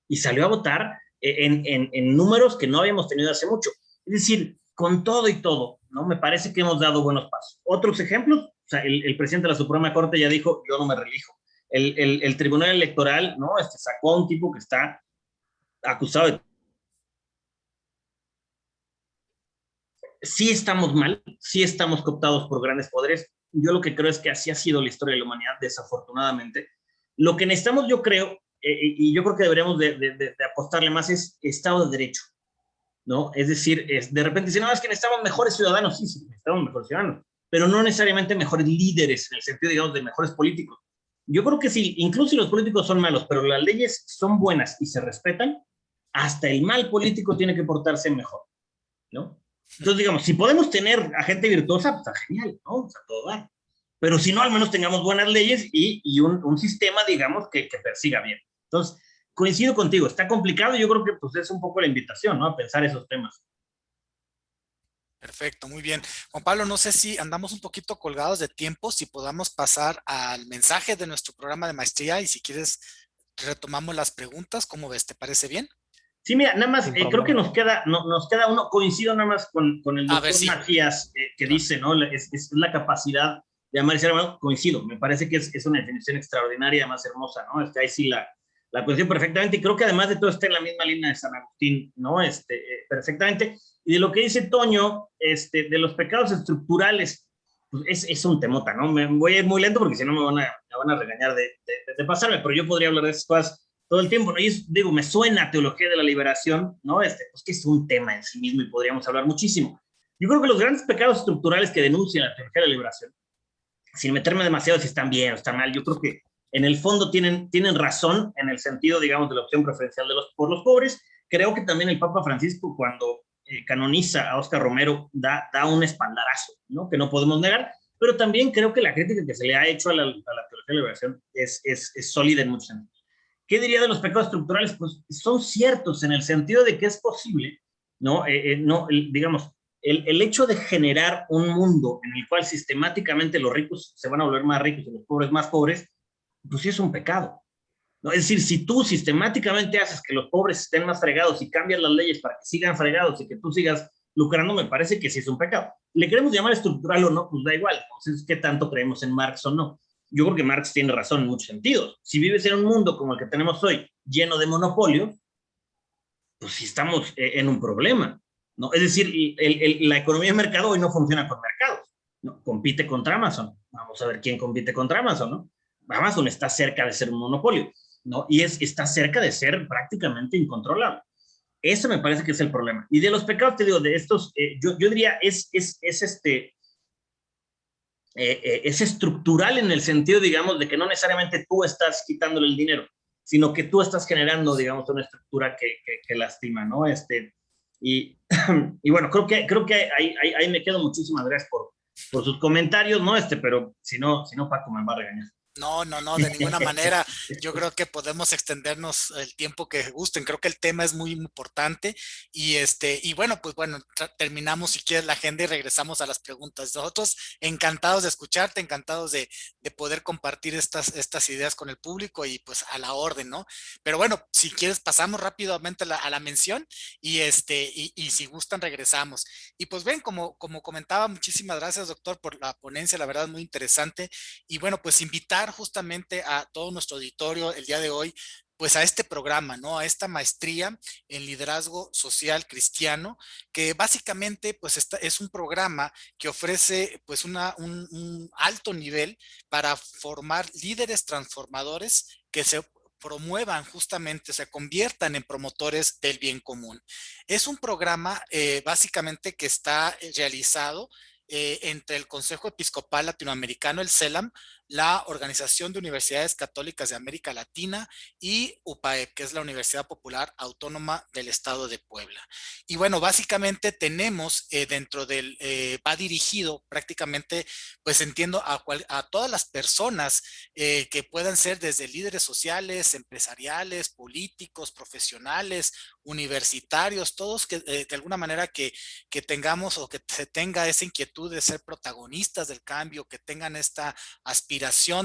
Speaker 2: Y salió a votar en números que no habíamos tenido hace mucho. Es decir, con todo y todo, ¿no? Me parece que hemos dado buenos pasos. Otros ejemplos, o sea, el presidente de la Suprema Corte ya dijo, yo no me reelijo. El Tribunal Electoral, ¿no? Sacó a un tipo que está acusado de... Sí estamos mal, sí estamos cooptados por grandes poderes. Yo lo que creo es que así ha sido la historia de la humanidad, desafortunadamente. Lo que necesitamos, yo creo, y yo creo que deberíamos de apostarle más, es Estado de Derecho, ¿no? Es decir, de repente dicen, no, es que necesitamos mejores ciudadanos. Sí, sí, necesitamos mejores ciudadanos, pero no necesariamente mejores líderes, en el sentido, digamos, de mejores políticos. Yo creo que sí, incluso si los políticos son malos, pero las leyes son buenas y se respetan, hasta el mal político tiene que portarse mejor, ¿no? Entonces, digamos, si podemos tener a gente virtuosa, pues está genial, ¿no? O sea, todo va. Pero si no, al menos tengamos buenas leyes y un sistema, digamos, que persiga bien. Entonces, coincido contigo, está complicado y yo creo que pues, es un poco la invitación, ¿no? A pensar esos temas.
Speaker 1: Perfecto, muy bien. Juan Pablo, no sé si andamos un poquito colgados de tiempo, si podamos pasar al mensaje de nuestro programa de maestría y si quieres retomamos las preguntas, ¿cómo ves? ¿Te parece bien?
Speaker 2: Sí, mira, nada más, creo que nos queda, nos queda uno, coincido nada más con el doctor
Speaker 1: sí.
Speaker 2: Macías, que claro, dice, ¿no? Es la capacidad de amar y ser amado, coincido, me parece que es una definición extraordinaria, más hermosa, ¿no? Ahí sí la coincido perfectamente, y creo que además de todo está en la misma línea de San Agustín, ¿no? Perfectamente. Y de lo que dice Toño, de los pecados estructurales, pues es un temota, ¿no? Me voy a ir muy lento porque si no me van a regañar de pasarme, pero yo podría hablar de esas cosas todo el tiempo, ¿no? Y digo, me suena teología de la liberación, ¿no? Pues que es un tema en sí mismo y podríamos hablar muchísimo. Yo creo que los grandes pecados estructurales que denuncia la teología de la liberación, sin meterme demasiado si están bien o están mal, yo creo que en el fondo tienen razón en el sentido, digamos, de la opción preferencial por los pobres. Creo que también el Papa Francisco, cuando canoniza a Óscar Romero, da un espaldarazo, ¿no? Que no podemos negar, pero también creo que la crítica que se le ha hecho a la teología de la liberación es sólida en muchos sentidos. ¿Qué diría de los pecados estructurales? Pues son ciertos en el sentido de que es posible, ¿no? Digamos, el hecho de generar un mundo en el cual sistemáticamente los ricos se van a volver más ricos y los pobres más pobres, pues sí es un pecado, ¿no? Es decir, si tú sistemáticamente haces que los pobres estén más fregados y cambias las leyes para que sigan fregados y que tú sigas lucrando, me parece que sí es un pecado. ¿Le queremos llamar estructural o no? Pues da igual. Entonces, ¿qué tanto creemos en Marx o no? Yo creo que Marx tiene razón en muchos sentidos. Si vives en un mundo como el que tenemos hoy, lleno de monopolios, pues sí estamos en un problema, ¿no? Es decir, la economía de mercado hoy no funciona con mercados, ¿no? Compite contra Amazon. Vamos a ver quién compite contra Amazon, ¿no? Amazon está cerca de ser un monopolio, ¿no? Y está cerca de ser prácticamente incontrolable. Eso me parece que es el problema. Y de los pecados, te digo, de estos, yo diría, es estructural en el sentido, digamos, de que no necesariamente tú estás quitándole el dinero, sino que tú estás generando, digamos, una estructura que lastima, ¿no? Y, y bueno, creo que ahí me quedo. Muchísimas gracias por sus comentarios, ¿no? Pero si no, Paco me va a regañar.
Speaker 1: No, de ninguna manera. Yo creo que podemos extendernos el tiempo que gusten. Creo que el tema es muy importante y bueno, pues bueno, terminamos si quieres la agenda y regresamos a las preguntas. Nosotros encantados de escucharte, encantados de poder compartir estas ideas con el público y pues a la orden, ¿no? Pero bueno, si quieres pasamos rápidamente a la mención y si gustan regresamos. Y pues ven, como comentaba, muchísimas gracias, doctor, por la ponencia, la verdad muy interesante. Y bueno, pues invitar justamente a todo nuestro auditorio el día de hoy, pues a este programa, ¿no? A esta maestría en liderazgo social cristiano, que básicamente pues es un programa que ofrece pues un alto nivel para formar líderes transformadores que se promuevan justamente, se conviertan en promotores del bien común. Es un programa básicamente que está realizado entre el Consejo Episcopal Latinoamericano, el CELAM, la Organización de Universidades Católicas de América Latina y UPAEP, que es la Universidad Popular Autónoma del Estado de Puebla. Y bueno, básicamente tenemos dentro del, va dirigido prácticamente, pues entiendo, a todas las personas que puedan ser desde líderes sociales, empresariales, políticos, profesionales, universitarios, todos que de alguna manera que tengamos o que se tenga esa inquietud de ser protagonistas del cambio, que tengan esta aspiración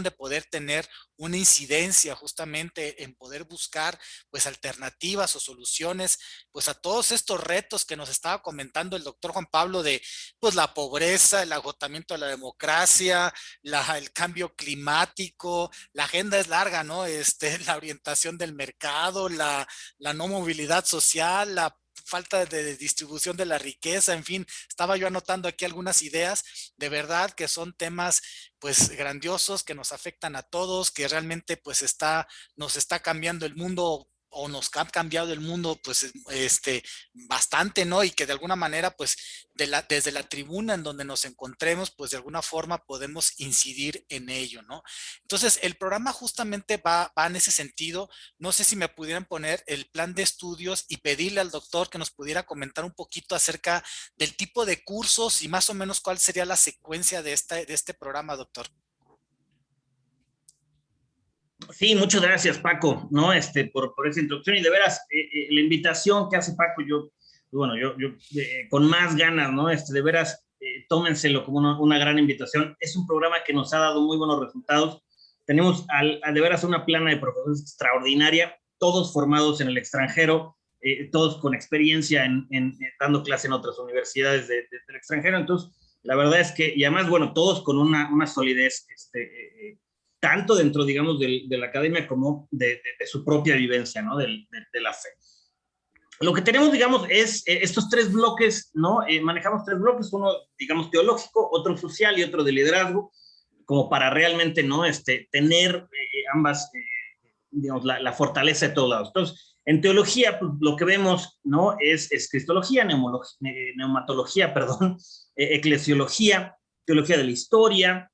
Speaker 1: de poder tener una incidencia justamente en poder buscar pues alternativas o soluciones pues a todos estos retos que nos estaba comentando el doctor Juan Pablo de pues la pobreza, el agotamiento de la democracia, el cambio climático, la agenda es larga, ¿no? La orientación del mercado, la no movilidad social, la falta de distribución de la riqueza, en fin, estaba yo anotando aquí algunas ideas, de verdad que son temas pues grandiosos que nos afectan a todos, que realmente pues nos está cambiando el mundo o nos ha cambiado el mundo pues bastante, ¿no? Y que de alguna manera pues desde la tribuna en donde nos encontremos pues de alguna forma podemos incidir en ello, ¿no? Entonces el programa justamente va en ese sentido. No sé si me pudieran poner el plan de estudios y pedirle al doctor que nos pudiera comentar un poquito acerca del tipo de cursos y más o menos cuál sería la secuencia de este programa, doctor.
Speaker 2: Sí, muchas gracias, Paco, ¿no? Por esa introducción y de veras, la invitación que hace Paco, bueno, yo con más ganas, ¿no? De veras, tómenselo como una gran invitación. Es un programa que nos ha dado muy buenos resultados. Tenemos de veras una plana de profesores extraordinaria, todos formados en el extranjero, todos con experiencia dando clase en otras universidades del extranjero. Entonces, la verdad es que, y además, bueno, todos con una solidez, tanto dentro, digamos, de la academia como de su propia vivencia, ¿no? De la fe. Lo que tenemos, digamos, es estos tres bloques, ¿no? Manejamos tres bloques, uno, digamos, teológico, otro social y otro de liderazgo, como para realmente, ¿no? Tener ambas, digamos, la fortaleza de todos lados. Entonces, en teología, pues, lo que vemos, ¿no? Es cristología, neumatología, perdón, eclesiología, teología de la historia,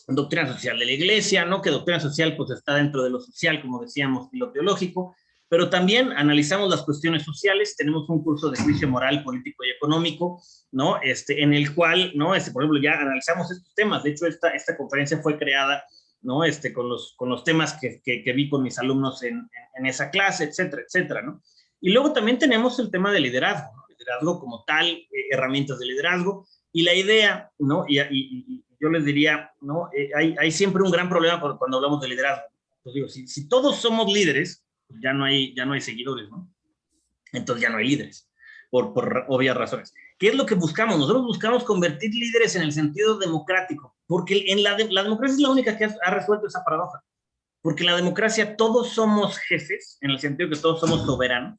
Speaker 2: doctrina social de la iglesia, ¿no? Que doctrina social pues está dentro de lo social, como decíamos, y lo teológico, pero también analizamos las cuestiones sociales, tenemos un curso de juicio moral, político y económico, ¿no? En el cual, ¿no? Por ejemplo, ya analizamos estos temas, de hecho, esta conferencia fue creada, ¿no? Con los temas que vi con mis alumnos en esa clase, etcétera, etcétera, ¿no? Y luego también tenemos el tema de liderazgo, ¿no? Liderazgo como tal, herramientas de liderazgo, y la idea, ¿no? Y yo les diría, ¿no? Hay siempre un gran problema cuando hablamos de liderazgo. Pues digo, si todos somos líderes, pues ya no hay seguidores, ¿no? Entonces ya no hay líderes, por obvias razones. ¿Qué es lo que buscamos? Nosotros buscamos convertir líderes en el sentido democrático, porque la democracia es la única que ha resuelto esa paradoja. Porque en la democracia todos somos jefes, en el sentido que todos somos soberanos,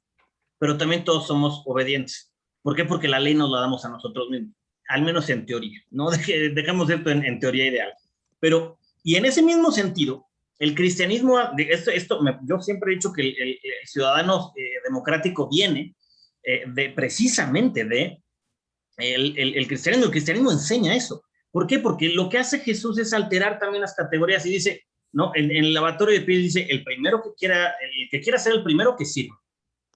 Speaker 2: pero también todos somos obedientes. ¿Por qué? Porque la ley nos la damos a nosotros mismos, al menos en teoría, ¿no? Dejamos esto en teoría ideal. Pero, y en ese mismo sentido, el cristianismo, yo siempre he dicho que el ciudadano democrático viene precisamente de el cristianismo. El cristianismo enseña eso. ¿Por qué? Porque lo que hace Jesús es alterar también las categorías y dice, ¿no? En el lavatorio de pies dice, el que quiera ser el primero que sirva.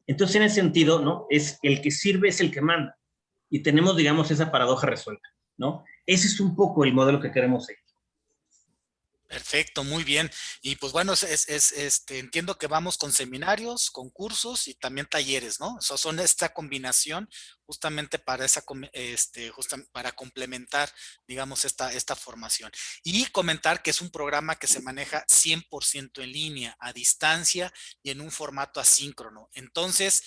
Speaker 2: Entonces, en ese sentido, ¿no? Es el que sirve es el que manda. Y tenemos, digamos, esa paradoja resuelta, ¿no? Ese es un poco el modelo que queremos seguir.
Speaker 1: Perfecto, muy bien. Y pues bueno, entiendo que vamos con seminarios, con cursos y también talleres, ¿no? Son esta combinación justamente para para complementar, digamos, esta formación. Y comentar que es un programa que se maneja 100% en línea, a distancia y en un formato asíncrono. Entonces,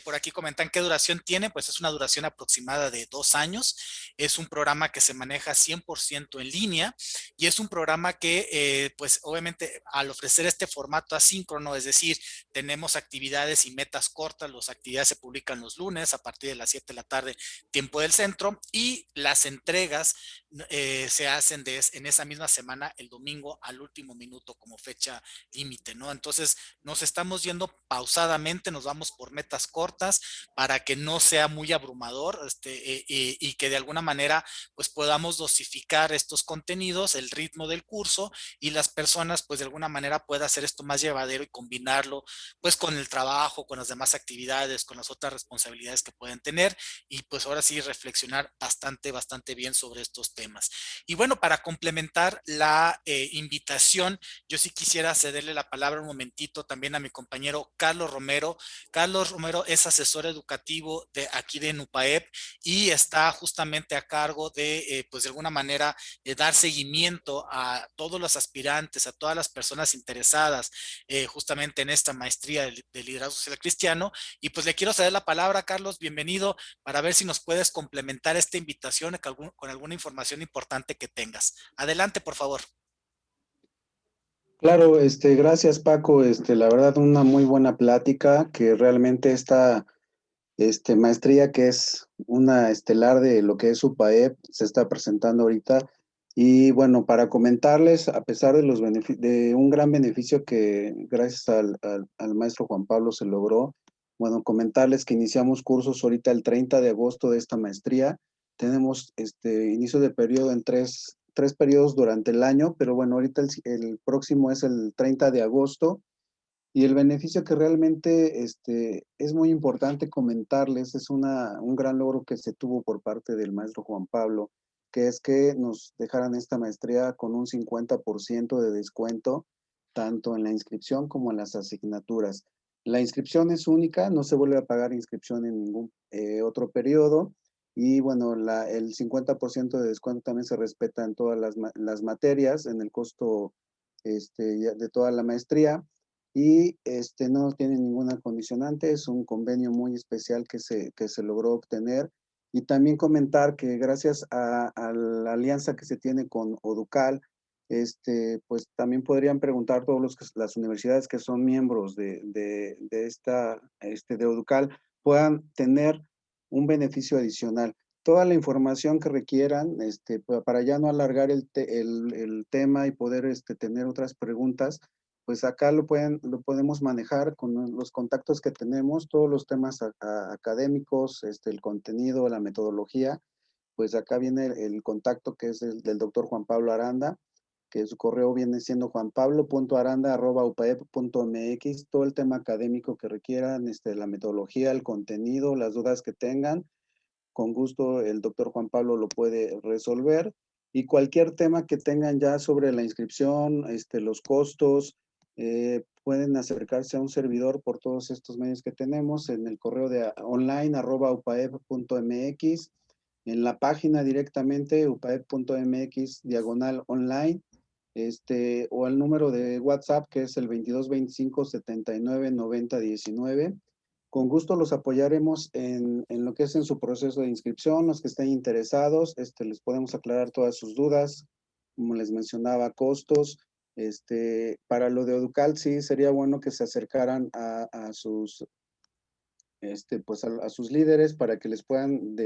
Speaker 1: por aquí comentan qué duración tiene, pues es una duración aproximada de 2 años. Es un programa que se maneja 100% en línea y es un programa que, pues obviamente al ofrecer este formato asíncrono, es decir, tenemos actividades y metas cortas, las actividades se publican los lunes a partir de las 7 de la tarde, tiempo del centro, y las entregas se hacen en esa misma semana, el domingo al último minuto como fecha límite, ¿no? Entonces nos estamos yendo pausadamente, nos vamos por metas cortas para que no sea muy abrumador y que de alguna manera pues podamos dosificar estos contenidos, el ritmo del curso y las personas pues de alguna manera pueda hacer esto más llevadero y combinarlo pues con el trabajo, con las demás actividades, con las otras responsabilidades que pueden tener y pues ahora sí reflexionar bastante bien sobre estos temas. Y bueno, para complementar la invitación, yo sí quisiera cederle la palabra un momentito también a mi compañero Carlos Romero. Carlos Romero es asesor educativo de aquí de NUPAEP y está justamente a cargo de, pues de alguna manera, dar seguimiento a todos los aspirantes, a todas las personas interesadas justamente en esta maestría de liderazgo social cristiano. Y pues le quiero ceder la palabra, Carlos, bienvenido, para ver si nos puedes complementar esta invitación con alguna información importante que tengas. Adelante, por favor.
Speaker 3: Claro, gracias Paco, la verdad una muy buena plática que realmente esta, maestría que es una estelar de lo que es UPAEP se está presentando ahorita y bueno, para comentarles, a pesar de de un gran beneficio que gracias al maestro Juan Pablo se logró, bueno, comentarles que iniciamos cursos ahorita el 30 de agosto de esta maestría, tenemos inicio de periodo en tres periodos durante el año, pero bueno, ahorita el próximo es el 30 de agosto y el beneficio que realmente es muy importante comentarles, es un gran logro que se tuvo por parte del maestro Juan Pablo, que es que nos dejaran esta maestría con un 50% de descuento, tanto en la inscripción como en las asignaturas. La inscripción es única, no se vuelve a pagar inscripción en ningún otro periodo. Y bueno, el 50% de descuento también se respeta en todas las materias, en el costo de toda la maestría. y no tiene ninguna condicionante, es un convenio muy especial que se logró obtener. Y también comentar que gracias a la alianza que se tiene con ODUCAL, pues también podrían preguntar las universidades que son miembros de ODUCAL puedan tener un beneficio adicional. Toda la información que requieran, para ya no alargar el tema y poder tener otras preguntas, pues acá lo podemos manejar con los contactos que tenemos, todos los temas académicos, el contenido, la metodología. Pues acá viene el contacto que es del doctor Juan Pablo Aranda, que su correo viene siendo juanpablo.aranda@upaep.mx, todo el tema académico que requieran, la metodología, el contenido, las dudas que tengan, con gusto el doctor Juan Pablo lo puede resolver. Y cualquier tema que tengan ya sobre la inscripción, los costos, pueden acercarse a un servidor por todos estos medios que tenemos en el correo de online@upaep.mx, en la página directamente upaep.mx/online, o al número de WhatsApp que es el 2225-799019. Con gusto los apoyaremos en lo que es en su proceso de inscripción. Los que estén interesados, les podemos aclarar todas sus dudas, como les mencionaba, costos. Para lo de ODUCAL sí sería bueno que se acercaran a sus, pues a sus líderes para que les puedan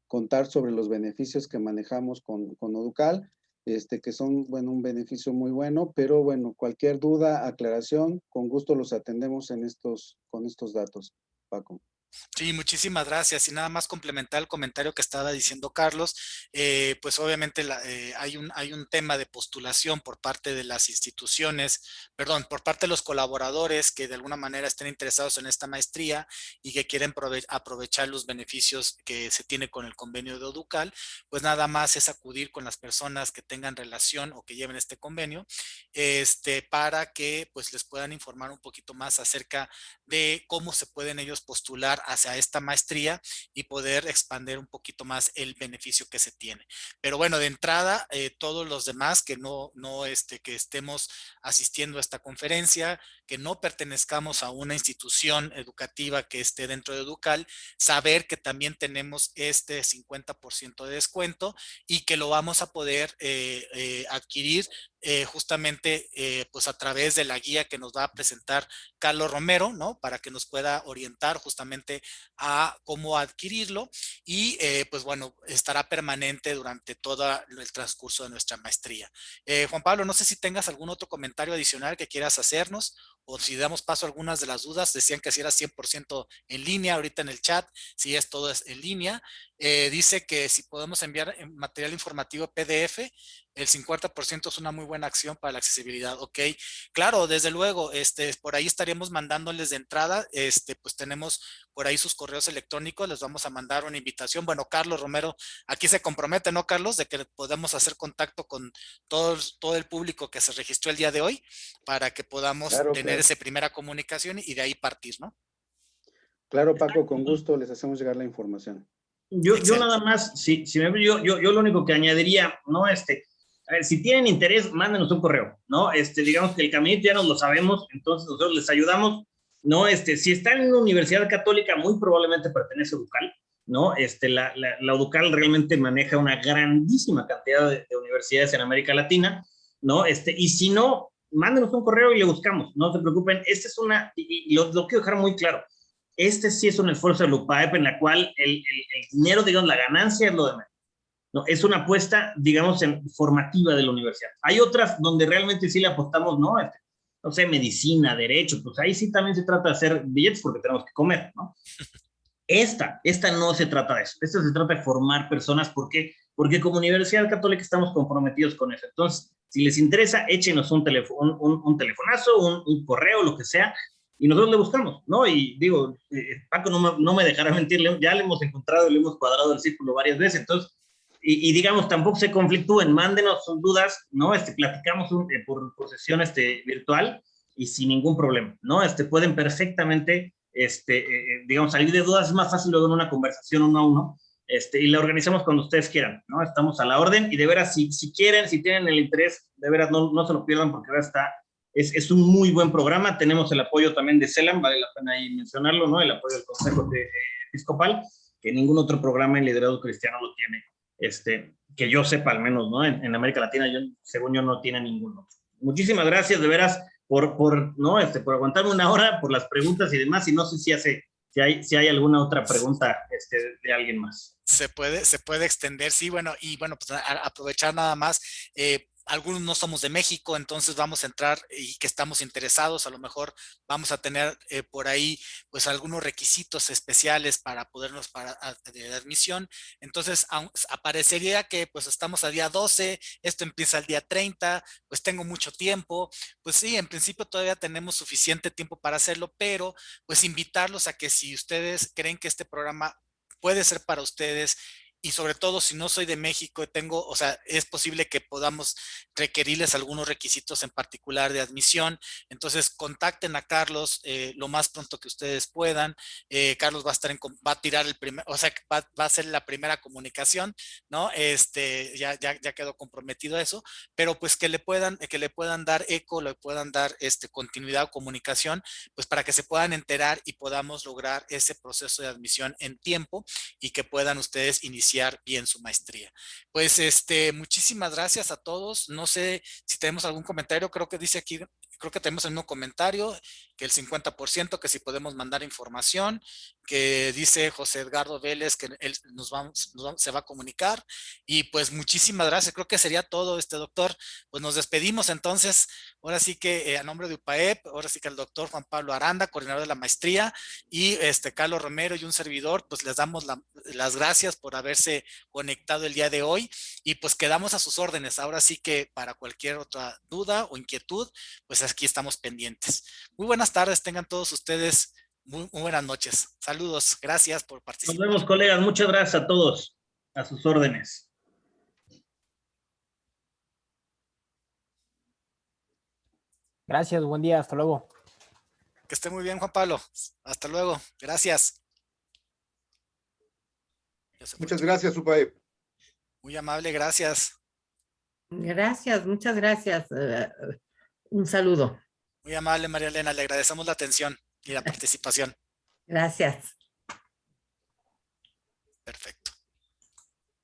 Speaker 3: contar sobre los beneficios que manejamos con ODUCAL, que son, bueno, un beneficio muy bueno, pero bueno, cualquier duda, aclaración, con gusto los atendemos con estos datos, Paco.
Speaker 1: Sí, muchísimas gracias. Y nada más complementar el comentario que estaba diciendo Carlos, pues obviamente hay un tema de postulación por parte de las instituciones, perdón, por parte de los colaboradores que de alguna manera estén interesados en esta maestría y que quieren aprovechar los beneficios que se tiene con el convenio de ODUCAL, pues nada más es acudir con las personas que tengan relación o que lleven este convenio, para que pues les puedan informar un poquito más acerca de cómo se pueden ellos postular hacia esta maestría y poder expandir un poquito más el beneficio que se tiene. Pero bueno, de entrada, todos los demás que que estemos asistiendo a esta conferencia, que no pertenezcamos a una institución educativa que esté dentro de ODUCAL, saber que también tenemos este 50% de descuento y que lo vamos a poder adquirir justamente pues a través de la guía que nos va a presentar Carlos Romero, ¿no? Para que nos pueda orientar justamente a cómo adquirirlo y pues bueno, estará permanente durante todo el transcurso de nuestra maestría. Juan Pablo, no sé si tengas algún otro comentario adicional que quieras hacernos o si damos paso a algunas de las dudas. Decían que si era 100% en línea, ahorita en el chat, si es todo en línea. Dice que si podemos enviar material informativo PDF, el 50% es una muy buena acción para la accesibilidad. Ok, claro, desde luego, por ahí estaremos mandándoles de entrada, pues tenemos por ahí sus correos electrónicos, les vamos a mandar una invitación. Bueno, Carlos Romero, aquí se compromete, ¿no, Carlos? De que podemos hacer contacto con todo el público que se registró el día de hoy para que podamos
Speaker 3: Claro,
Speaker 1: tener
Speaker 3: claro.
Speaker 1: esa primera comunicación y de ahí partir, ¿no?
Speaker 3: Claro, Paco, con gusto les hacemos llegar la información.
Speaker 2: Yo nada más, yo lo único que añadiría, ¿no? A ver, si tienen interés, mándenos un correo, ¿no? Digamos que el caminito ya nos lo sabemos, entonces nosotros les ayudamos, ¿no? Si están en una universidad católica, muy probablemente pertenece a UDUCAL, ¿no? La UDUCAL realmente maneja una grandísima cantidad de universidades en América Latina, ¿no? Y si no, mándenos un correo y le buscamos, no se preocupen, y lo quiero dejar muy claro, sí es un esfuerzo del UPAEP en la cual el dinero, digamos, la ganancia es lo de menos. ¿No? Es una apuesta, digamos, formativa de la universidad. Hay otras donde realmente sí le apostamos, ¿no? No sé, medicina, derecho, pues ahí sí también se trata de hacer billetes porque tenemos que comer, ¿no? Esta no se trata de eso. Esta se trata de formar personas. ¿Por qué? Porque como Universidad Católica estamos comprometidos con eso. Entonces, si les interesa, échenos un telefonazo, un correo, lo que sea, y nosotros le buscamos, ¿no? Y digo, Paco no me dejará mentir, ya le hemos encontrado y le hemos cuadrado el círculo varias veces. Entonces, y digamos, tampoco se conflictúen, mándenos sus dudas, ¿no? Platicamos por sesión virtual y sin ningún problema, ¿no? Pueden perfectamente digamos, salir de dudas. Es más fácil luego en una conversación uno a uno, y la organizamos cuando ustedes quieran, ¿no? Estamos a la orden y de veras, si quieren, si tienen el interés, de veras no se lo pierdan porque ahora está Es un muy buen programa. Tenemos el apoyo también de CELAM, vale la pena ahí mencionarlo, ¿no? El apoyo del Consejo Episcopal, que ningún otro programa en liderazgo cristiano lo tiene, que yo sepa al menos, ¿no? En América Latina, según yo, no tiene ninguno. Muchísimas gracias, de veras, ¿no? Por aguantarme una hora, por las preguntas y demás, y no sé si hay alguna otra pregunta de alguien más.
Speaker 1: Se puede extender, sí, bueno, y bueno, pues aprovechar nada más, algunos no somos de México, entonces vamos a entrar y que estamos interesados, a lo mejor vamos a tener por ahí pues algunos requisitos especiales para podernos de admisión, entonces aparecería que pues estamos a día 12, esto empieza el día 30, pues tengo mucho tiempo, pues sí, en principio todavía tenemos suficiente tiempo para hacerlo, pero pues invitarlos a que si ustedes creen que este programa puede ser para ustedes y sobre todo si no soy de México, o sea, es posible que podamos requerirles algunos requisitos en particular de admisión. Entonces, contacten a Carlos lo más pronto que ustedes puedan. Carlos va a tirar el primer, o sea, va a ser la primera comunicación, ¿no? Ya quedó comprometido a eso, pero pues que le puedan dar eco, le puedan dar continuidad o comunicación, pues para que se puedan enterar y podamos lograr ese proceso de admisión en tiempo y que puedan ustedes iniciar bien su maestría. Pues muchísimas gracias a todos. No sé si tenemos algún comentario, creo que dice aquí, creo que tenemos el mismo comentario, que el 50%, que si podemos mandar información, que dice José Edgardo Vélez que él se va a comunicar, y pues muchísimas gracias, creo que sería todo, doctor, pues nos despedimos entonces, ahora sí que a nombre de UPAEP, ahora sí que el doctor Juan Pablo Aranda, coordinador de la maestría, y Carlos Romero y un servidor, pues les damos las gracias por haberse conectado el día de hoy, y pues quedamos a sus órdenes, ahora sí que para cualquier otra duda o inquietud, pues aquí estamos pendientes. Muy buenas tardes, tengan todos ustedes, muy buenas noches. Saludos, gracias por participar.
Speaker 2: Nos vemos, colegas, muchas gracias a todos, a sus órdenes.
Speaker 4: Gracias, buen día, hasta luego.
Speaker 1: Que esté muy bien, Juan Pablo. Hasta luego, gracias.
Speaker 5: Muchas gracias, UPAEP.
Speaker 1: Muy amable, gracias.
Speaker 6: Gracias, muchas gracias. Un saludo.
Speaker 1: Muy amable, María Elena, le agradecemos la atención y la participación.
Speaker 6: Gracias.